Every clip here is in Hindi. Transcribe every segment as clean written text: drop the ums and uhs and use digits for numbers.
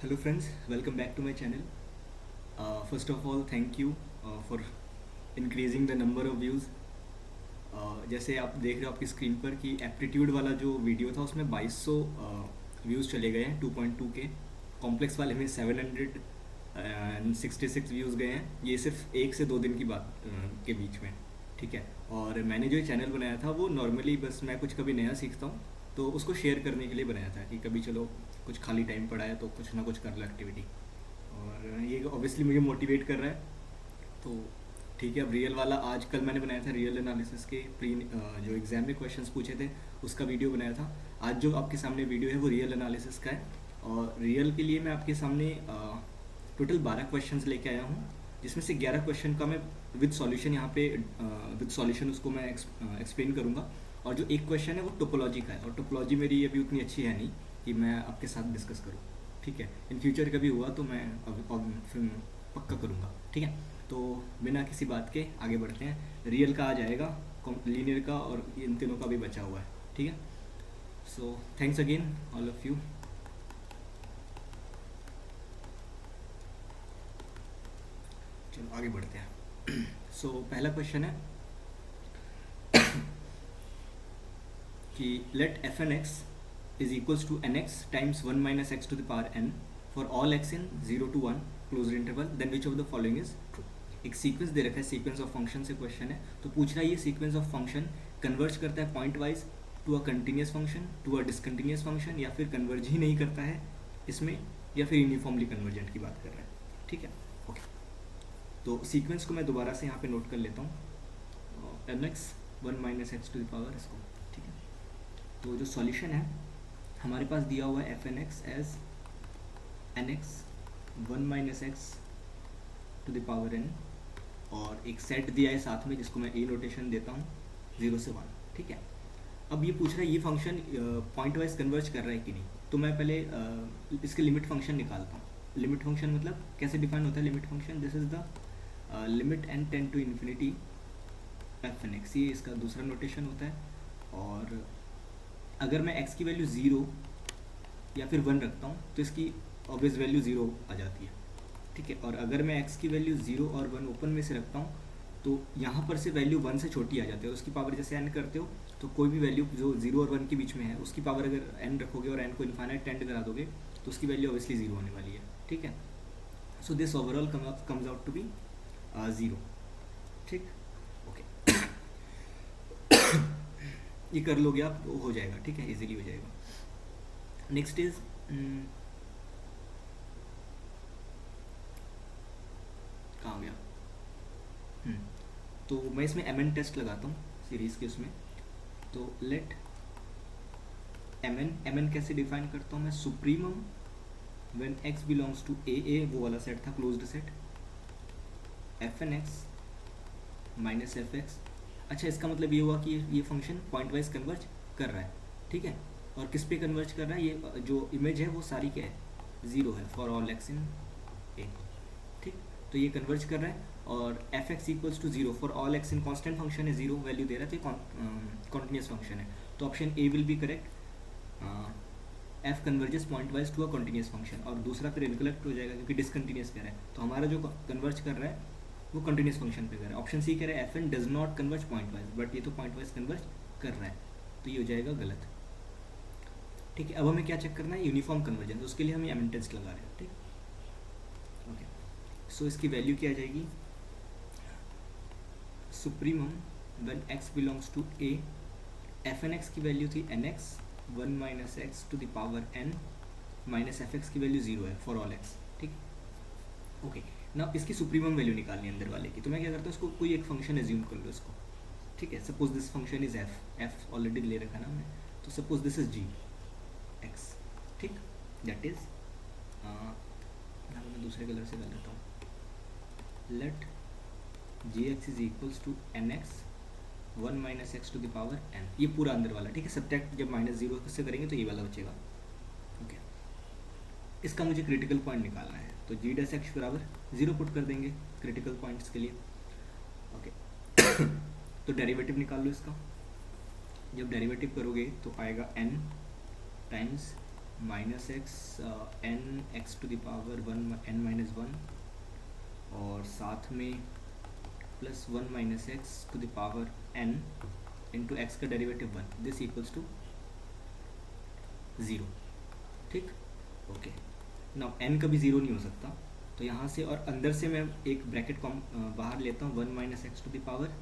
Hello friends, welcome back to my channel. First of all, thank you for increasing the number of views. जैसे आप देख रहे हो आपकी स्क्रीन पर कि एप्टीट्यूड वाला जो वीडियो था उसमें 2200 व्यूज़ चले गए हैं 2.2 के। कॉम्प्लेक्स वाले में 766 व्यूज़ गए हैं। ये सिर्फ 1 से 2 दिन की बात के बीच में, ठीक है। और मैंने जो चैनल बनाया था वो नॉर्मली बस मैं कुछ कभी नया सीखता हूँ तो उसको शेयर करने के लिए बनाया था कि कभी चलो कुछ खाली टाइम पड़ा है तो कुछ ना कुछ कर लो एक्टिविटी। और ये ऑब्वियसली मुझे मोटिवेट कर रहा है। तो ठीक है, अब रियल वाला आज कल मैंने बनाया था रियल एनालिसिस के प्री जो एग्ज़ाम में क्वेश्चंस पूछे थे उसका वीडियो बनाया था। आज जो आपके सामने वीडियो है वो रियल एनालिसिस का है। और रियल के लिए मैं आपके सामने टोटल 12 क्वेश्चंस लेके आया हूँ, जिसमें से 11 क्वेश्चन का मैं विद सॉल्यूशन यहाँ पे विद सॉल्यूशन उसको मैं एक्सप्लेन करूँगा। और जो एक क्वेश्चन है वो टोपोलॉजी का है, और टोपोलॉजी मेरी अभी उतनी अच्छी है नहीं कि मैं आपके साथ डिस्कस करूँ, ठीक है। इन फ्यूचर कभी हुआ तो मैं अब फिर पक्का करूँगा, ठीक है। तो बिना किसी बात के आगे बढ़ते हैं। रियल का आ जाएगा, लीनियर का और इन तीनों का भी बचा हुआ है, ठीक है। So thanks again all of you. चलो आगे बढ़ते हैं। सो पहला क्वेश्चन है कि let F N X is equals to N X times 1 minus x to the power N for all X in 0 to 1 close interval, then which of the following is true. एक सीक्वेंस दे रखा है, सीक्वेंस ऑफ फंक्शन से क्वेश्चन है। तो पूछ रहा है ये सीक्वेंस ऑफ फंक्शन कन्वर्ज करता है pointwise to a continuous function, to a discontinuous function, या फिर कन्वर्ज ही नहीं करता है इसमें, या फिर यूनिफॉर्मली कन्वर्जेंट की बात कर रहा है, ठीक है। ओके, तो सीक्वेंस को मैं दोबारा से यहाँ पे नोट कर लेता हूँ। N X 1 minus x to the power इसको, ठीक है। तो जो सॉल्यूशन है हमारे पास दिया हुआ है F N X as N X 1 minus x to the power N, और एक सेट दिया है साथ में जिसको मैं ए नोटेशन देता हूँ 0 से 1, ठीक है। अब ये पूछ रहा है ये फंक्शन पॉइंट वाइज कन्वर्ज कर रहा है कि नहीं। तो मैं पहले इसके लिमिट फंक्शन निकालता हूँ। लिमिट फंक्शन मतलब कैसे डिफाइन होता है limit function, this is the limit N tend to infinity F N X, ये इसका दूसरा नोटेशन होता है। और अगर मैं x की वैल्यू 0 या फिर 1 रखता हूँ तो इसकी ऑब्वियस वैल्यू 0 आ जाती है, ठीक है। और अगर मैं x की वैल्यू 0 और 1 ओपन में से रखता हूँ तो यहाँ पर से वैल्यू 1 से छोटी आ जाती है। उसकी पावर जैसे n करते हो तो कोई भी वैल्यू जो 0 और 1 के बीच में है उसकी पावर अगर n रखोगे और n को इन्फाइनाइट टेंड करा दोगे तो उसकी वैल्यू ऑब्वियसली 0 होने वाली है, ठीक है। So this overall comes out to be 0, ठीक। ओके, ये कर लोगे आप तो हो जाएगा, ठीक है, इजीली हो जाएगा। नेक्स्ट इज कहाँ गया, तो मैं इसमें एम एन टेस्ट लगाता हूँ सीरीज के उसमें। तो लेट एम एन कैसे डिफाइन करता हूँ मैं, supremum when X belongs to A वो वाला सेट था closed set, F N X minus F X. अच्छा, इसका मतलब ये हुआ कि ये फंक्शन पॉइंट वाइज कन्वर्ज कर रहा है, ठीक है। और किस पे कन्वर्ज कर रहा है, ये जो इमेज है वो सारी क्या है, 0 है for all X in A, ठीक। तो ये कन्वर्ज कर रहा है। और F x equals to 0 for all X in constant function है, 0 वैल्यू दे रहा है, तो कॉन्टिन्यूस फंक्शन है। तो option A will be correct, F converges pointwise to a continuous function. और दूसरा फिर इनकरेक्ट हो जाएगा क्योंकि डिसकंटिन्यूस कह रहा है। तो हमारा जो कन्वर्ज कर रहा है वो कंटिन्यूस फंक्शन पे कर रहा है। ऑप्शन सी कह रहा है F N does not converge pointwise, but ये तो पॉइंट वाइज कन्वर्ज कर रहा है, तो ये हो जाएगा गलत, ठीक है। अब हमें क्या चेक करना है, यूनिफॉर्म कन्वर्जेंस, उसके लिए हम एम एन टेस्ट लगा रहे हैं, ठीक। ओके, सो इसकी वैल्यू क्या आ जाएगी, supremum when x belongs to a, F N X की वैल्यू थी N X 1 minus x to the power n minus F x की वैल्यू 0 है फॉर ऑल x, ठीक। ओके, ना इसकी सुप्रीमम वैल्यू निकालनी है अंदर वाले की। तो मैं क्या करता हूँ, इसको कोई एक फंक्शन एज्यूम कर लो इसको, ठीक है। Suppose this function is F already ले रखा ना हमने, तो suppose this is G X, ठीक। दैट इज मैं दूसरे कलर से कर लेता हूँ, let G X is equals to N X 1 minus x to the power N, ये पूरा अंदर वाला, ठीक है। सब्ट्रैक्ट जब -0 से करेंगे तो ये वाला बचेगा, ओके। इसका मुझे क्रिटिकल पॉइंट निकालना है, तो जी डैश एक्स बराबर 0 पुट कर देंगे क्रिटिकल पॉइंट्स के लिए, ओके। तो डेरिवेटिव निकाल लो इसका। जब डेरिवेटिव करोगे तो आएगा n times minus X N X to the power one N minus one, और साथ में plus one minus x to the power N into X का derivative one, this equals to zero. ठीक, ओके। नाउ एन कभी ज़ीरो नहीं हो सकता, तो यहाँ से और अंदर से मैं एक ब्रैकेट कॉम बाहर लेता हूँ, one minus x to the power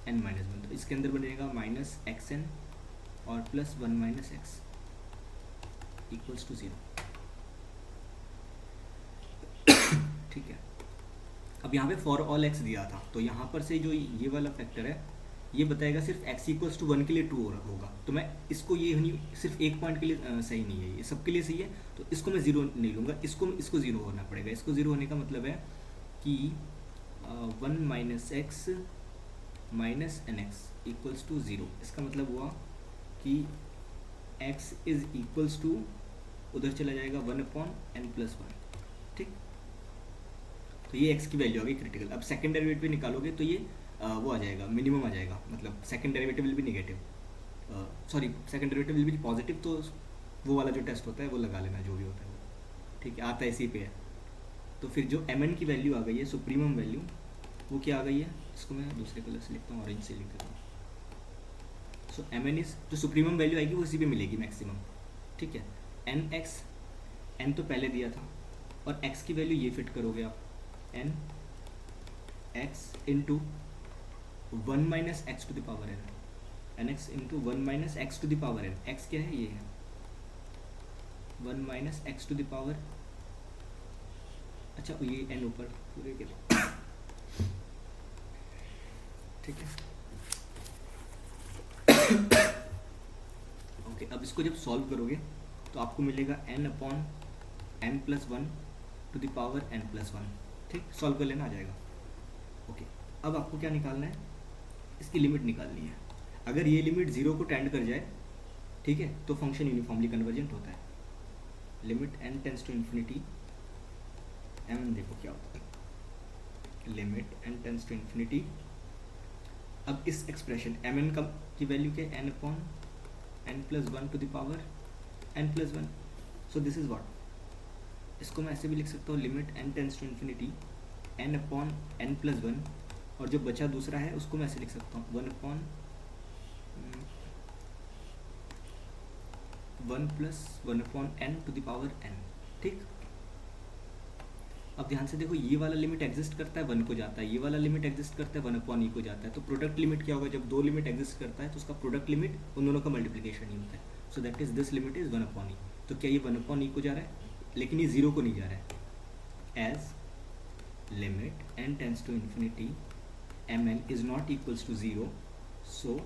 N minus one, तो इसके अंदर बनेगा माइनस एक्स एन और plus one minus x equals to zero. ठीक है, अब यहाँ पे फॉर ऑल एक्स दिया था, तो यहाँ पर से जो ये वाला फैक्टर है ये बताएगा सिर्फ x इक्वल्स टू वन के लिए ट्रू होगा, तो मैं इसको ये नहीं, सिर्फ एक पॉइंट के लिए सही नहीं है, ये सबके लिए सही है, तो इसको मैं ज़ीरो नहीं लूँगा, इसको ज़ीरो होना पड़ेगा। इसको ज़ीरो होने का मतलब है कि one minus X minus N X equals to zero. इसका मतलब हुआ कि x इज़ इक्वल्स टू, उधर चला जाएगा one upon n plus one. ठीक, तो ये x की वैल्यू आ गई क्रिटिकल। अब सेकेंड डेरिवेटिव निकालोगे तो ये वो आ जाएगा, मिनिमम आ जाएगा, मतलब second derivative will be negative, sorry second derivative will be positive, तो वो वाला जो टेस्ट होता है वो लगा लेना, जो भी होता है वो। ठीक है, आता है इसी पे है। तो फिर जो mn की वैल्यू आ गई है, सुप्रीमम वैल्यू, वो क्या आ गई है, इसको मैं दूसरे कलर से लिखता हूँ, ऑरेंज से लिख देता हूँ। सो mn इज, जो सुप्रीमम वैल्यू आएगी वो इसी पे मिलेगी मैक्सिमम। ठीक है, एन एक्स, एन तो पहले दिया था, और x की वैल्यू ये फिट करोगे आप, n x into one minus x to the power n, n x into one minus x to the power n, x क्या है, ये है one minus x to the power, अच्छा ये एन ऊपर पूरे के, ठीक है। ओके, अब इसको जब सॉल्व करोगे तो आपको मिलेगा n upon n plus one to the power n plus one. ठीक, सॉल्व कर लेना, आ जाएगा। ओके, अब आपको क्या निकालना है, इसकी लिमिट निकालनी है। अगर ये लिमिट ज़ीरो को टेंड कर जाए, ठीक है, तो फंक्शन यूनिफॉर्मली कन्वर्जेंट होता है। Limit n tends to infinity, m देखो क्या होता है, limit n tends to infinity. अब इस एक्सप्रेशन एम एन की वैल्यू क्या है, n upon n plus one to the power n plus one. So this is what, इसको मैं ऐसे भी लिख सकता हूँ, limit n tends to infinity n upon n plus one, और जो बचा दूसरा है उसको मैं ऐसे लिख सकता हूँ, one upon one plus one upon n to the power n. ठीक, अब ध्यान से देखो, ये वाला लिमिट एग्जिस्ट करता है, वन को जाता है, ये वाला लिमिट एग्जिस्ट करता है, वन अपॉन ई को जाता है। तो प्रोडक्ट लिमिट क्या होगा, जब दो लिमिट एग्जिस्ट करता है तो उसका प्रोडक्ट लिमिट उन दोनों का मल्टीप्लिकेशन ही होता है। So that is this limit is one upon E. तो क्या ये वन अपॉन ई को जा रहा है, लेकिन ये जीरो को नहीं जा रहा है। As limit n tends to infinity m n is not equals to zero, so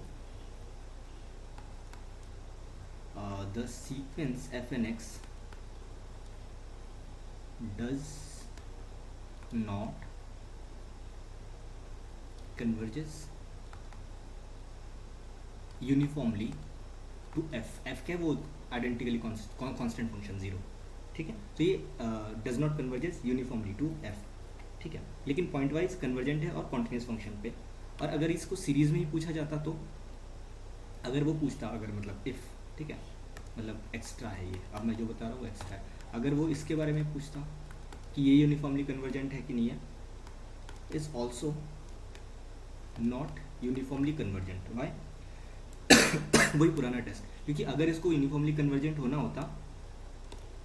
the sequence fnx does not converges uniformly to f। f क्या है, वो आइडेंटिकली कांस्टेंट फंक्शन जीरो। ठीक है, तो ये does not converges uniformly to f। ठीक है, लेकिन पॉइंट वाइज कन्वर्जेंट है और कॉन्टिन्यूस फंक्शन पे। और अगर इसको सीरीज में ही पूछा जाता, तो अगर वो पूछता, अगर मतलब इफ़, ठीक है, मतलब एक्स्ट्रा है ये, अब मैं जो बता रहा हूँ वो एक्स्ट्रा है, अगर वो इसके बारे में पूछता कि ये यूनिफॉर्मली कन्वर्जेंट है कि नहीं है, is also not uniformly convergent. Why, वही पुराना टेस्ट, क्योंकि अगर इसको यूनिफॉर्मली कन्वर्जेंट होना होता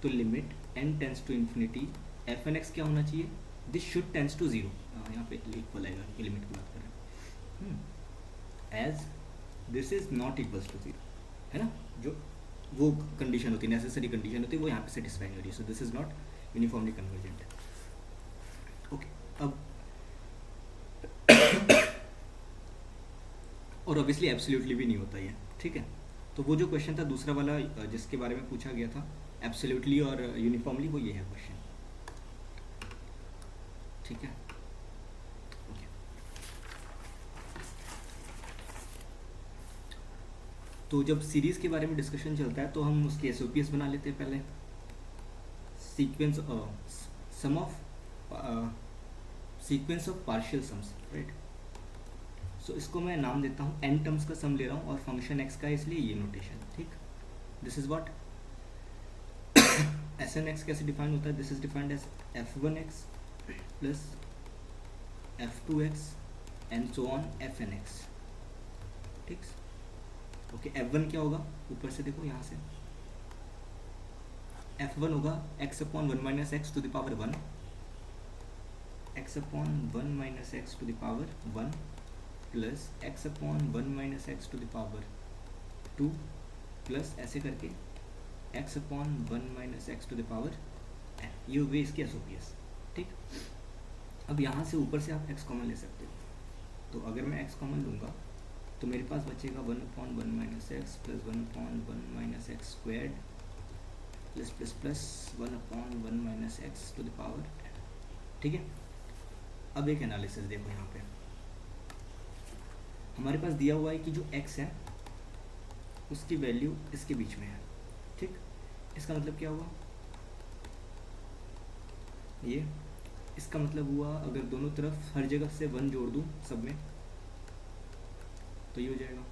तो limit n tends to infinity F N x क्या होना चाहिए, this should tends to zero. यहाँ पे इक्वल आएगा, लिमिट की बात कर रहे हैं, as this is not equals to zero, है ना, जो वो कंडीशन होती है, नेसेसरी कंडीशन होती है, वो यहाँ पे सेटिस्फाई हो रही है। So this is not uniformly convergent. Okay, अब और ऑब्वियसली एब्सोल्युटली भी नहीं होता ये। ठीक है, तो वो जो क्वेश्चन था दूसरा वाला जिसके बारे में पूछा गया था एब्सोल्युटली और यूनिफॉर्मली, वो ये है क्वेश्चन। ठीक है, ओके। तो जब सीरीज़ के बारे में डिस्कशन चलता है तो हम उसके एसओपीएस बना लेते हैं पहले। Sequence sum of sequence of partial sums, right. So इसको मैं नाम देता हूँ, एन टर्म्स का सम ले रहा हूँ और फंक्शन एक्स का, इसलिए ये नोटेशन। ठीक, this is what s n x कैसे डिफाइन होता है? This is defined as f one x plus f two x and so on f N x. ठीक, ओके। एफ वन क्या होगा? ऊपर से देखो यहाँ से एफ वन होगा x upon one minus x to the power one, x upon one minus x to the power one plus x upon one minus x to the power two plus ऐसे करके x upon one minus x to the power N. ये हो गई इसकी एसओपीएस। ठीक, अब यहाँ से ऊपर से आप एक्स कॉमन ले सकते हो। तो अगर मैं एक्स कॉमन लूँगा तो मेरे पास बचेगा one upon one minus x plus one upon one minus x squared plus plus plus one upon one minus x to the power n. ठीक है, अब एक एनालिसिस देखो। यहाँ पे हमारे पास दिया हुआ है कि जो x है उसकी वैल्यू इसके बीच में है। ठीक, इसका मतलब क्या हुआ? ये इसका मतलब हुआ अगर दोनों तरफ हर जगह से वन जोड़ दूँ सब में तो ये हो जाएगा।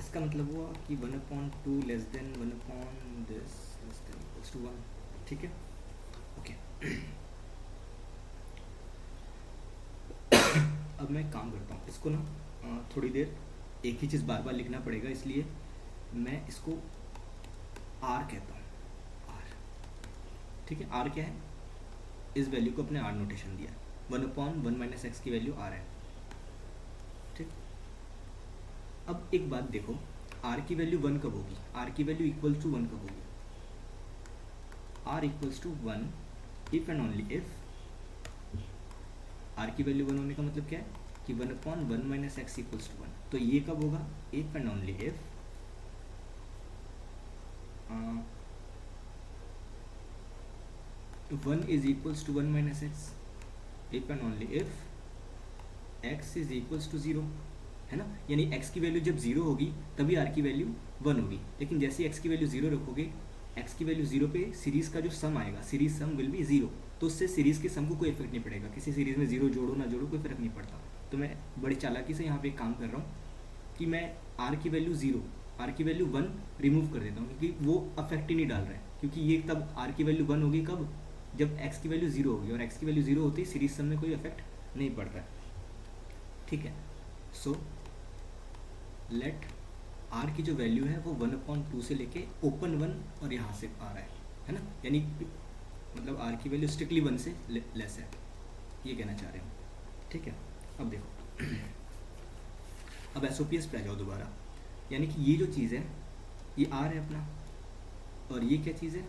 इसका मतलब हुआ कि one upon two less than one upon this less than equals to one. ठीक है, ओके। अब मैं काम करता हूँ इसको ना थोड़ी देर एक ही चीज़ बार बार लिखना पड़ेगा, इसलिए मैं इसको आर कहता हूँ। आर, ठीक है। आर क्या है? इस वैल्यू को अपने आर नोटेशन दिया, one upon one minus x की वैल्यू आर है। ठीक, अब एक बात देखो, आर की वैल्यू वन कब होगी? आर की वैल्यू इक्वल टू वन कब होगी? R equals to one if and only if r की वैल्यू वन होने का मतलब क्या है कि one upon one minus x equals to one. तो ये कब होगा? If and only if one is equals to one minus x, if and only if x is equals to zero, है ना। यानी एक्स की वैल्यू जब जीरो होगी तभी आर की वैल्यू वन होगी, लेकिन जैसे ही एक्स की वैल्यू जीरो रखोगे, एक्स की वैल्यू जीरो पे सीरीज का जो सम आएगा, series sum will be zero, तो उससे सीरीज के सम को कोई इफेक्ट नहीं पड़ेगा। किसी सीरीज में जीरो जोड़ो ना जोड़ो कोई फर्क नहीं पड़ता। तो मैं बड़ी चालाकी से यहाँ पे एक काम कर रहा हूँ कि मैं आर की वैल्यू जीरो, आर की वैल्यू वन रिमूव कर देता हूँ, क्योंकि वो अफेक्ट ही नहीं डाल रहा है। क्योंकि ये तब आर की वैल्यू वन होगी कब? जब एक्स की वैल्यू जीरो होगी, और एक्स की वैल्यू जीरो होती है सीरीज सम में कोई इफेक्ट नहीं पड़ रहा है। ठीक है, सो लेट आर की जो वैल्यू है वो वन अपॉन टू से लेके ओपन वन और यहाँ से आ रहा है ना। यानी मतलब आर की वैल्यू स्ट्रिक्टली वन से लेस है, ये कहना चाह रहे हैं। ठीक है, अब देखो, अब एसओपीएस पे आ जाओ दोबारा। यानी कि ये जो चीज़ है ये आर है अपना, और ये क्या चीज़ है?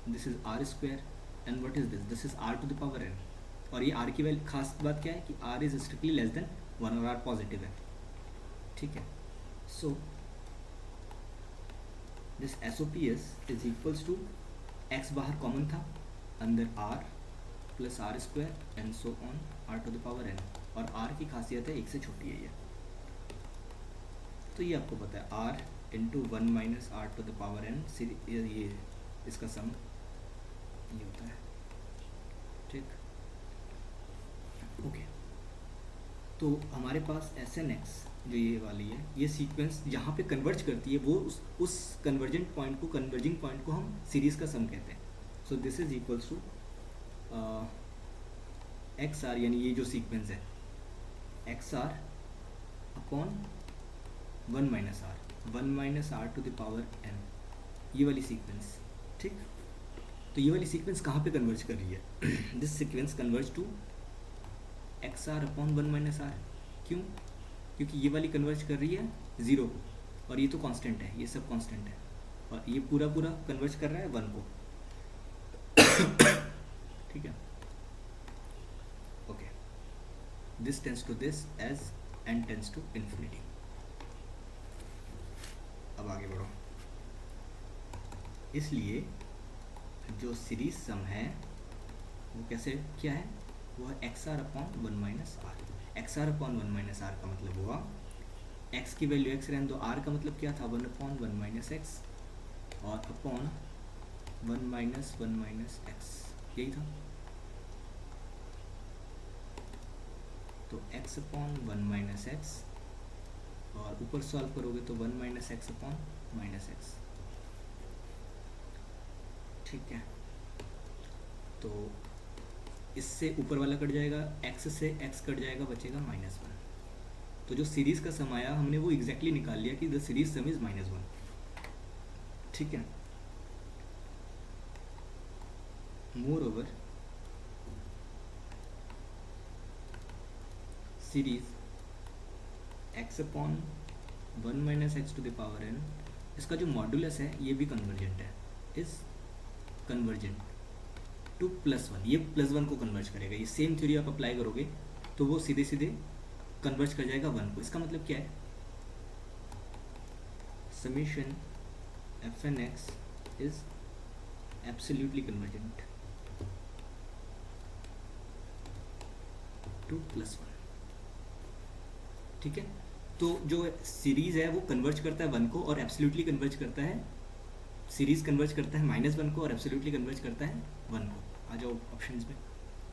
This is r square and what is this? This is r to the power N. और ये आर की वैल्यू, खास बात क्या है कि R is strictly less than one और आर पॉजिटिव है। ठीक है, so this SOPS is equals to X बाहर कॉमन था, अंदर R plus R square and so on R to the power N. और आर की खासियत है एक से छोटी है ये, तो ये आपको पता है r into one minus r to the power N, ये इसका सम ये होता है। ठीक, ओके। तो हमारे पास एस एन एक्स जो ये वाली है, ये सीक्वेंस जहाँ पे कन्वर्ज करती है वो उस कन्वर्जेंट पॉइंट को, कन्वर्जिंग पॉइंट को हम सीरीज़ का सम कहते हैं। So this is equals to x r, यानी ये जो सीक्वेंस है x r upon one minus r to the power N, ये वाली सीक्वेंस। ठीक, तो ये वाली सीक्वेंस कहाँ पे कन्वर्ज कर रही है? This sequence converge to x r upon one minus r. क्यों? क्योंकि ये वाली कन्वर्ज कर रही है ज़ीरो को, और ये तो कांस्टेंट है, ये सब कांस्टेंट है, और ये पूरा पूरा कन्वर्ज कर रहा है वन को। ठीक है, okay. This tends to this as n tends to infinity. अब आगे बढ़ो। इसलिए जो सीरीज सम है वो कैसे क्या है? वो है x r upon one minus r. X r upon one minus r का मतलब हुआ एक्स की वैल्यू एक्स रहने दो, आर का मतलब क्या था? One upon one minus x, और अपॉन वन माइनस एक्स, यही था। तो x upon one minus x, और ऊपर सॉल्व करोगे तो one minus x upon minus X. ठीक है, तो इससे ऊपर वाला कट जाएगा, x से x कट जाएगा, बचेगा -1। तो जो सीरीज़ का सम आया हमने वो एग्जैक्टली निकाल लिया कि द सीरीज सम इज -1। ठीक है, मोर ओवर सीरीज x अपॉन 1 - x to the power n, इसका जो मॉड्यूलस है ये भी कन्वर्जेंट है, इज कन्वर्जेंट टू +1। ये +1 को कन्वर्ज करेगा। ये सेम थ्योरी आप अप्लाई करोगे तो वो सीधे सीधे कन्वर्ज कर जाएगा 1 को। इसका मतलब क्या है, summation fn(x) is absolutely convergent to +1। ठीक है, तो जो सीरीज है वो कन्वर्ज करता है 1 को और एब्सोल्युटली कन्वर्ज करता है, सीरीज कन्वर्ज करता है -1 को और एब्सोल्युटली कन्वर्ज करता है 1 को। आ जाओ ऑप्शंस में,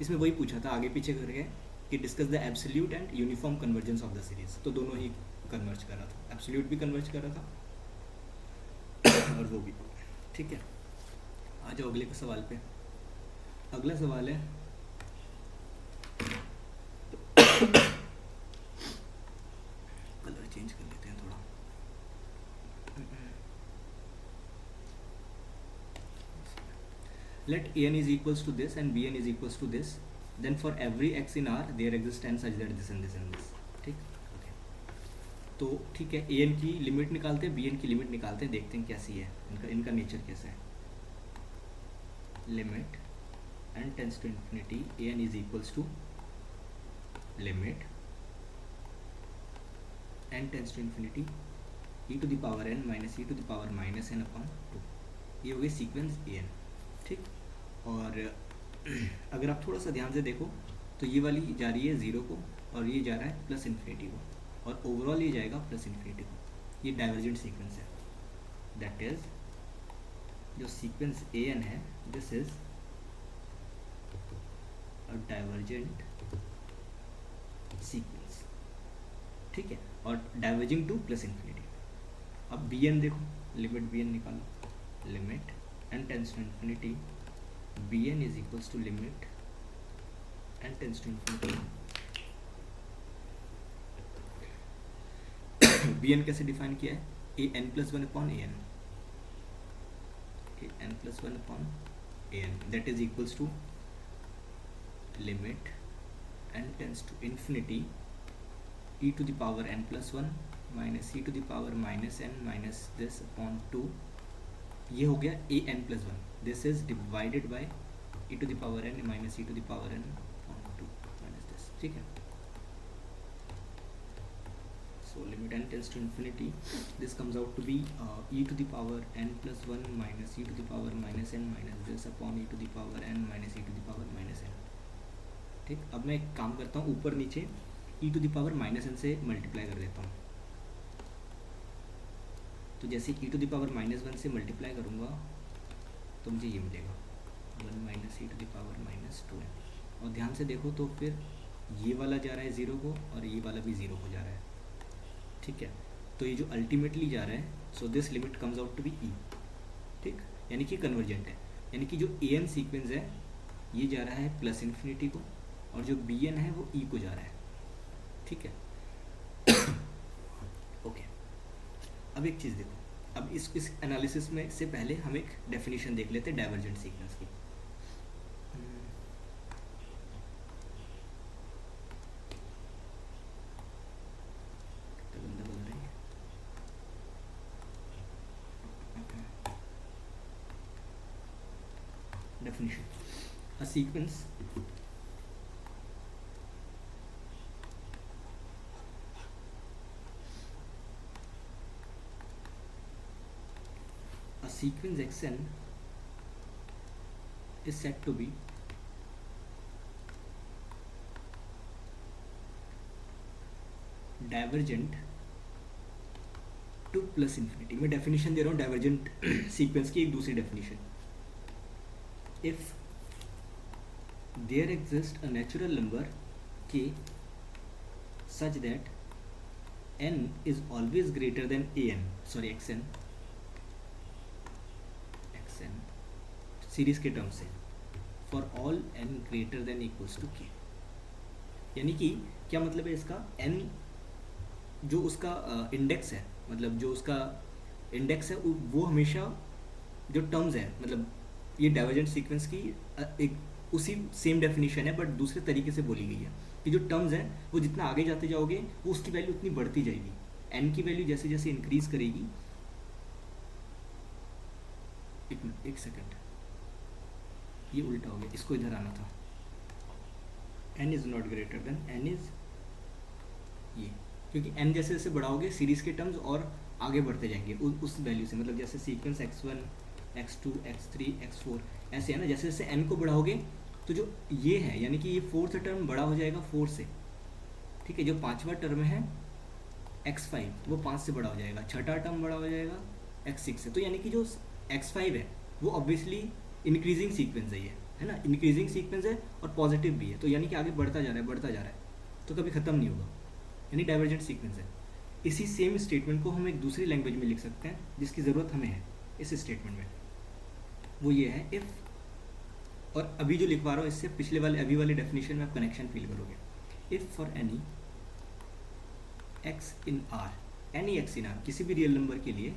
इसमें वही पूछा था आगे पीछे करके कि discuss the absolute and uniform convergence of the series, तो दोनों ही कन्वर्ज कर रहा था, एब्सोल्यूट भी कन्वर्ज कर रहा था और वो भी। ठीक है, आ जाओ अगले सवाल पे। अगला सवाल है कलर चेंज कर लेते हैं थोड़ा। Let an is equals to this and bn is equals to this, then for every x in R there exists n such that this and this and this। ठीक, ओके, तो ठीक है, an की लिमिट निकालते हैं, bn की लिमिट निकालते हैं, देखते हैं कैसी है इनका नेचर कैसा है। Limit n tends to infinity an is equals to limit n tends to infinity e to the power n minus e to the power minus n upon 2। ये हो गई सीक्वेंस an। ठीक, और अगर आप थोड़ा सा ध्यान से देखो तो ये वाली जा रही है 0 को और ये जा रहा है +∞ को, और ओवरऑल ये जाएगा +∞ को। ये डाइवर्जेंट सीक्वेंस है, दैट इज जो सीक्वेंस an है, this is a divergent sequence. ठीक है, और डाइवर्जिंग टू +∞। अब bn देखो, लिमिट bn निकालो, limit n tends to infinity bn is equals to limit n tends to infinity। bn कैसे डिफाइन किया है, an+1 upon an, an+1 upon an, that is equals to limit n tends to infinity e to the power n+1 minus e to the power minus n minus this upon 2। ये हो गया an+1, this is divided by e to the power n minus e to the power n upon 2 minus this। ठीक है, so limit n tends to infinity, this comes out to be e to the power n+1 minus e to the power minus n minus this upon e to the power n minus e to the power minus n। ठीक, अब मैं एक काम करता हूँ, ऊपर नीचे e to the power minus n से मल्टीप्लाई कर देता हूँ। तो जैसे e to the power -1 से मल्टीप्लाई करूँगा तो मुझे ये मिलेगा 1 minus e to the power minus 2n। और ध्यान से देखो तो फिर ये वाला जा रहा है 0 को और ये वाला भी 0 को जा रहा है। ठीक है, तो ये जो अल्टीमेटली जा रहा है, so this limit comes out to be e। ठीक, यानी कि कन्वर्जेंट है, यानी कि जो an सीक्वेंस है ये जा रहा है +∞ को और जो bn है वो e को जा रहा है। ठीक है, ओके, अब एक चीज़ देखो, अब इस एनालिसिस में से पहले हम एक डेफिनेशन देख लेते हैं डाइवर्जेंट सीक्वेंस की। Definition: a sequence xn is said to be divergent to +∞। मैं डेफिनेशन दे रहा हूँ डाइवर्जेंट सीक्वेंस की, एक दूसरी definition. If there exist a natural number k such that n is always greater than xn series के टर्म से for all n greater than equals to k। यानी कि क्या मतलब है इसका, n जो उसका इंडेक्स है, मतलब जो उसका इंडेक्स है वो हमेशा जो टर्म्स है, मतलब ये डाइवर्जेंट सीक्वेंस की एक उसी सेम डेफिनेशन है बट दूसरे तरीके से बोली गई है कि जो टर्म्स हैं वो जितना आगे जाते जाओगे वो उसकी वैल्यू उतनी बढ़ती जाएगी। n की वैल्यू जैसे जैसे इंक्रीज करेगी, एक मिनट, एक सेकेंड, ये उल्टा हो गया, इसको इधर आना था। n is not greater than, n is ये, क्योंकि n जैसे जैसे बढ़ाओगे सीरीज के टर्म्स और आगे बढ़ते जाएंगे उस वैल्यू से, मतलब जैसे sequence x1 x2 x3 x4 ऐसे है ना, जैसे जैसे n को बढ़ाओगे तो जो ये है यानी कि ये फोर्थ टर्म बड़ा हो जाएगा 4 से, ठीक है। जो पांचवा टर्म है x5 वो 5 से बड़ा हो जाएगा, छठा टर्म बड़ा हो जाएगा x6 से। तो यानी कि जो x5 है वो ऑब्वियसली इंक्रीजिंग सीक्वेंस है, ये है ना, इंक्रीजिंग सीक्वेंस है और पॉजिटिव भी है, तो यानी कि आगे बढ़ता जा रहा है बढ़ता जा रहा है, तो कभी ख़त्म नहीं होगा, यानी डाइवर्जेंट सीक्वेंस है। इसी सेम स्टेटमेंट को हम एक दूसरी लैंग्वेज में लिख सकते हैं जिसकी ज़रूरत हमें है इस स्टेटमेंट में, वो ये है इफ़, और अभी जो लिखवा रहा हूँ इससे पिछले वाले अभी वाले डेफिनेशन में आप कनेक्शन फील करोगे। If for any x in r, any x in r, किसी भी रियल नंबर के लिए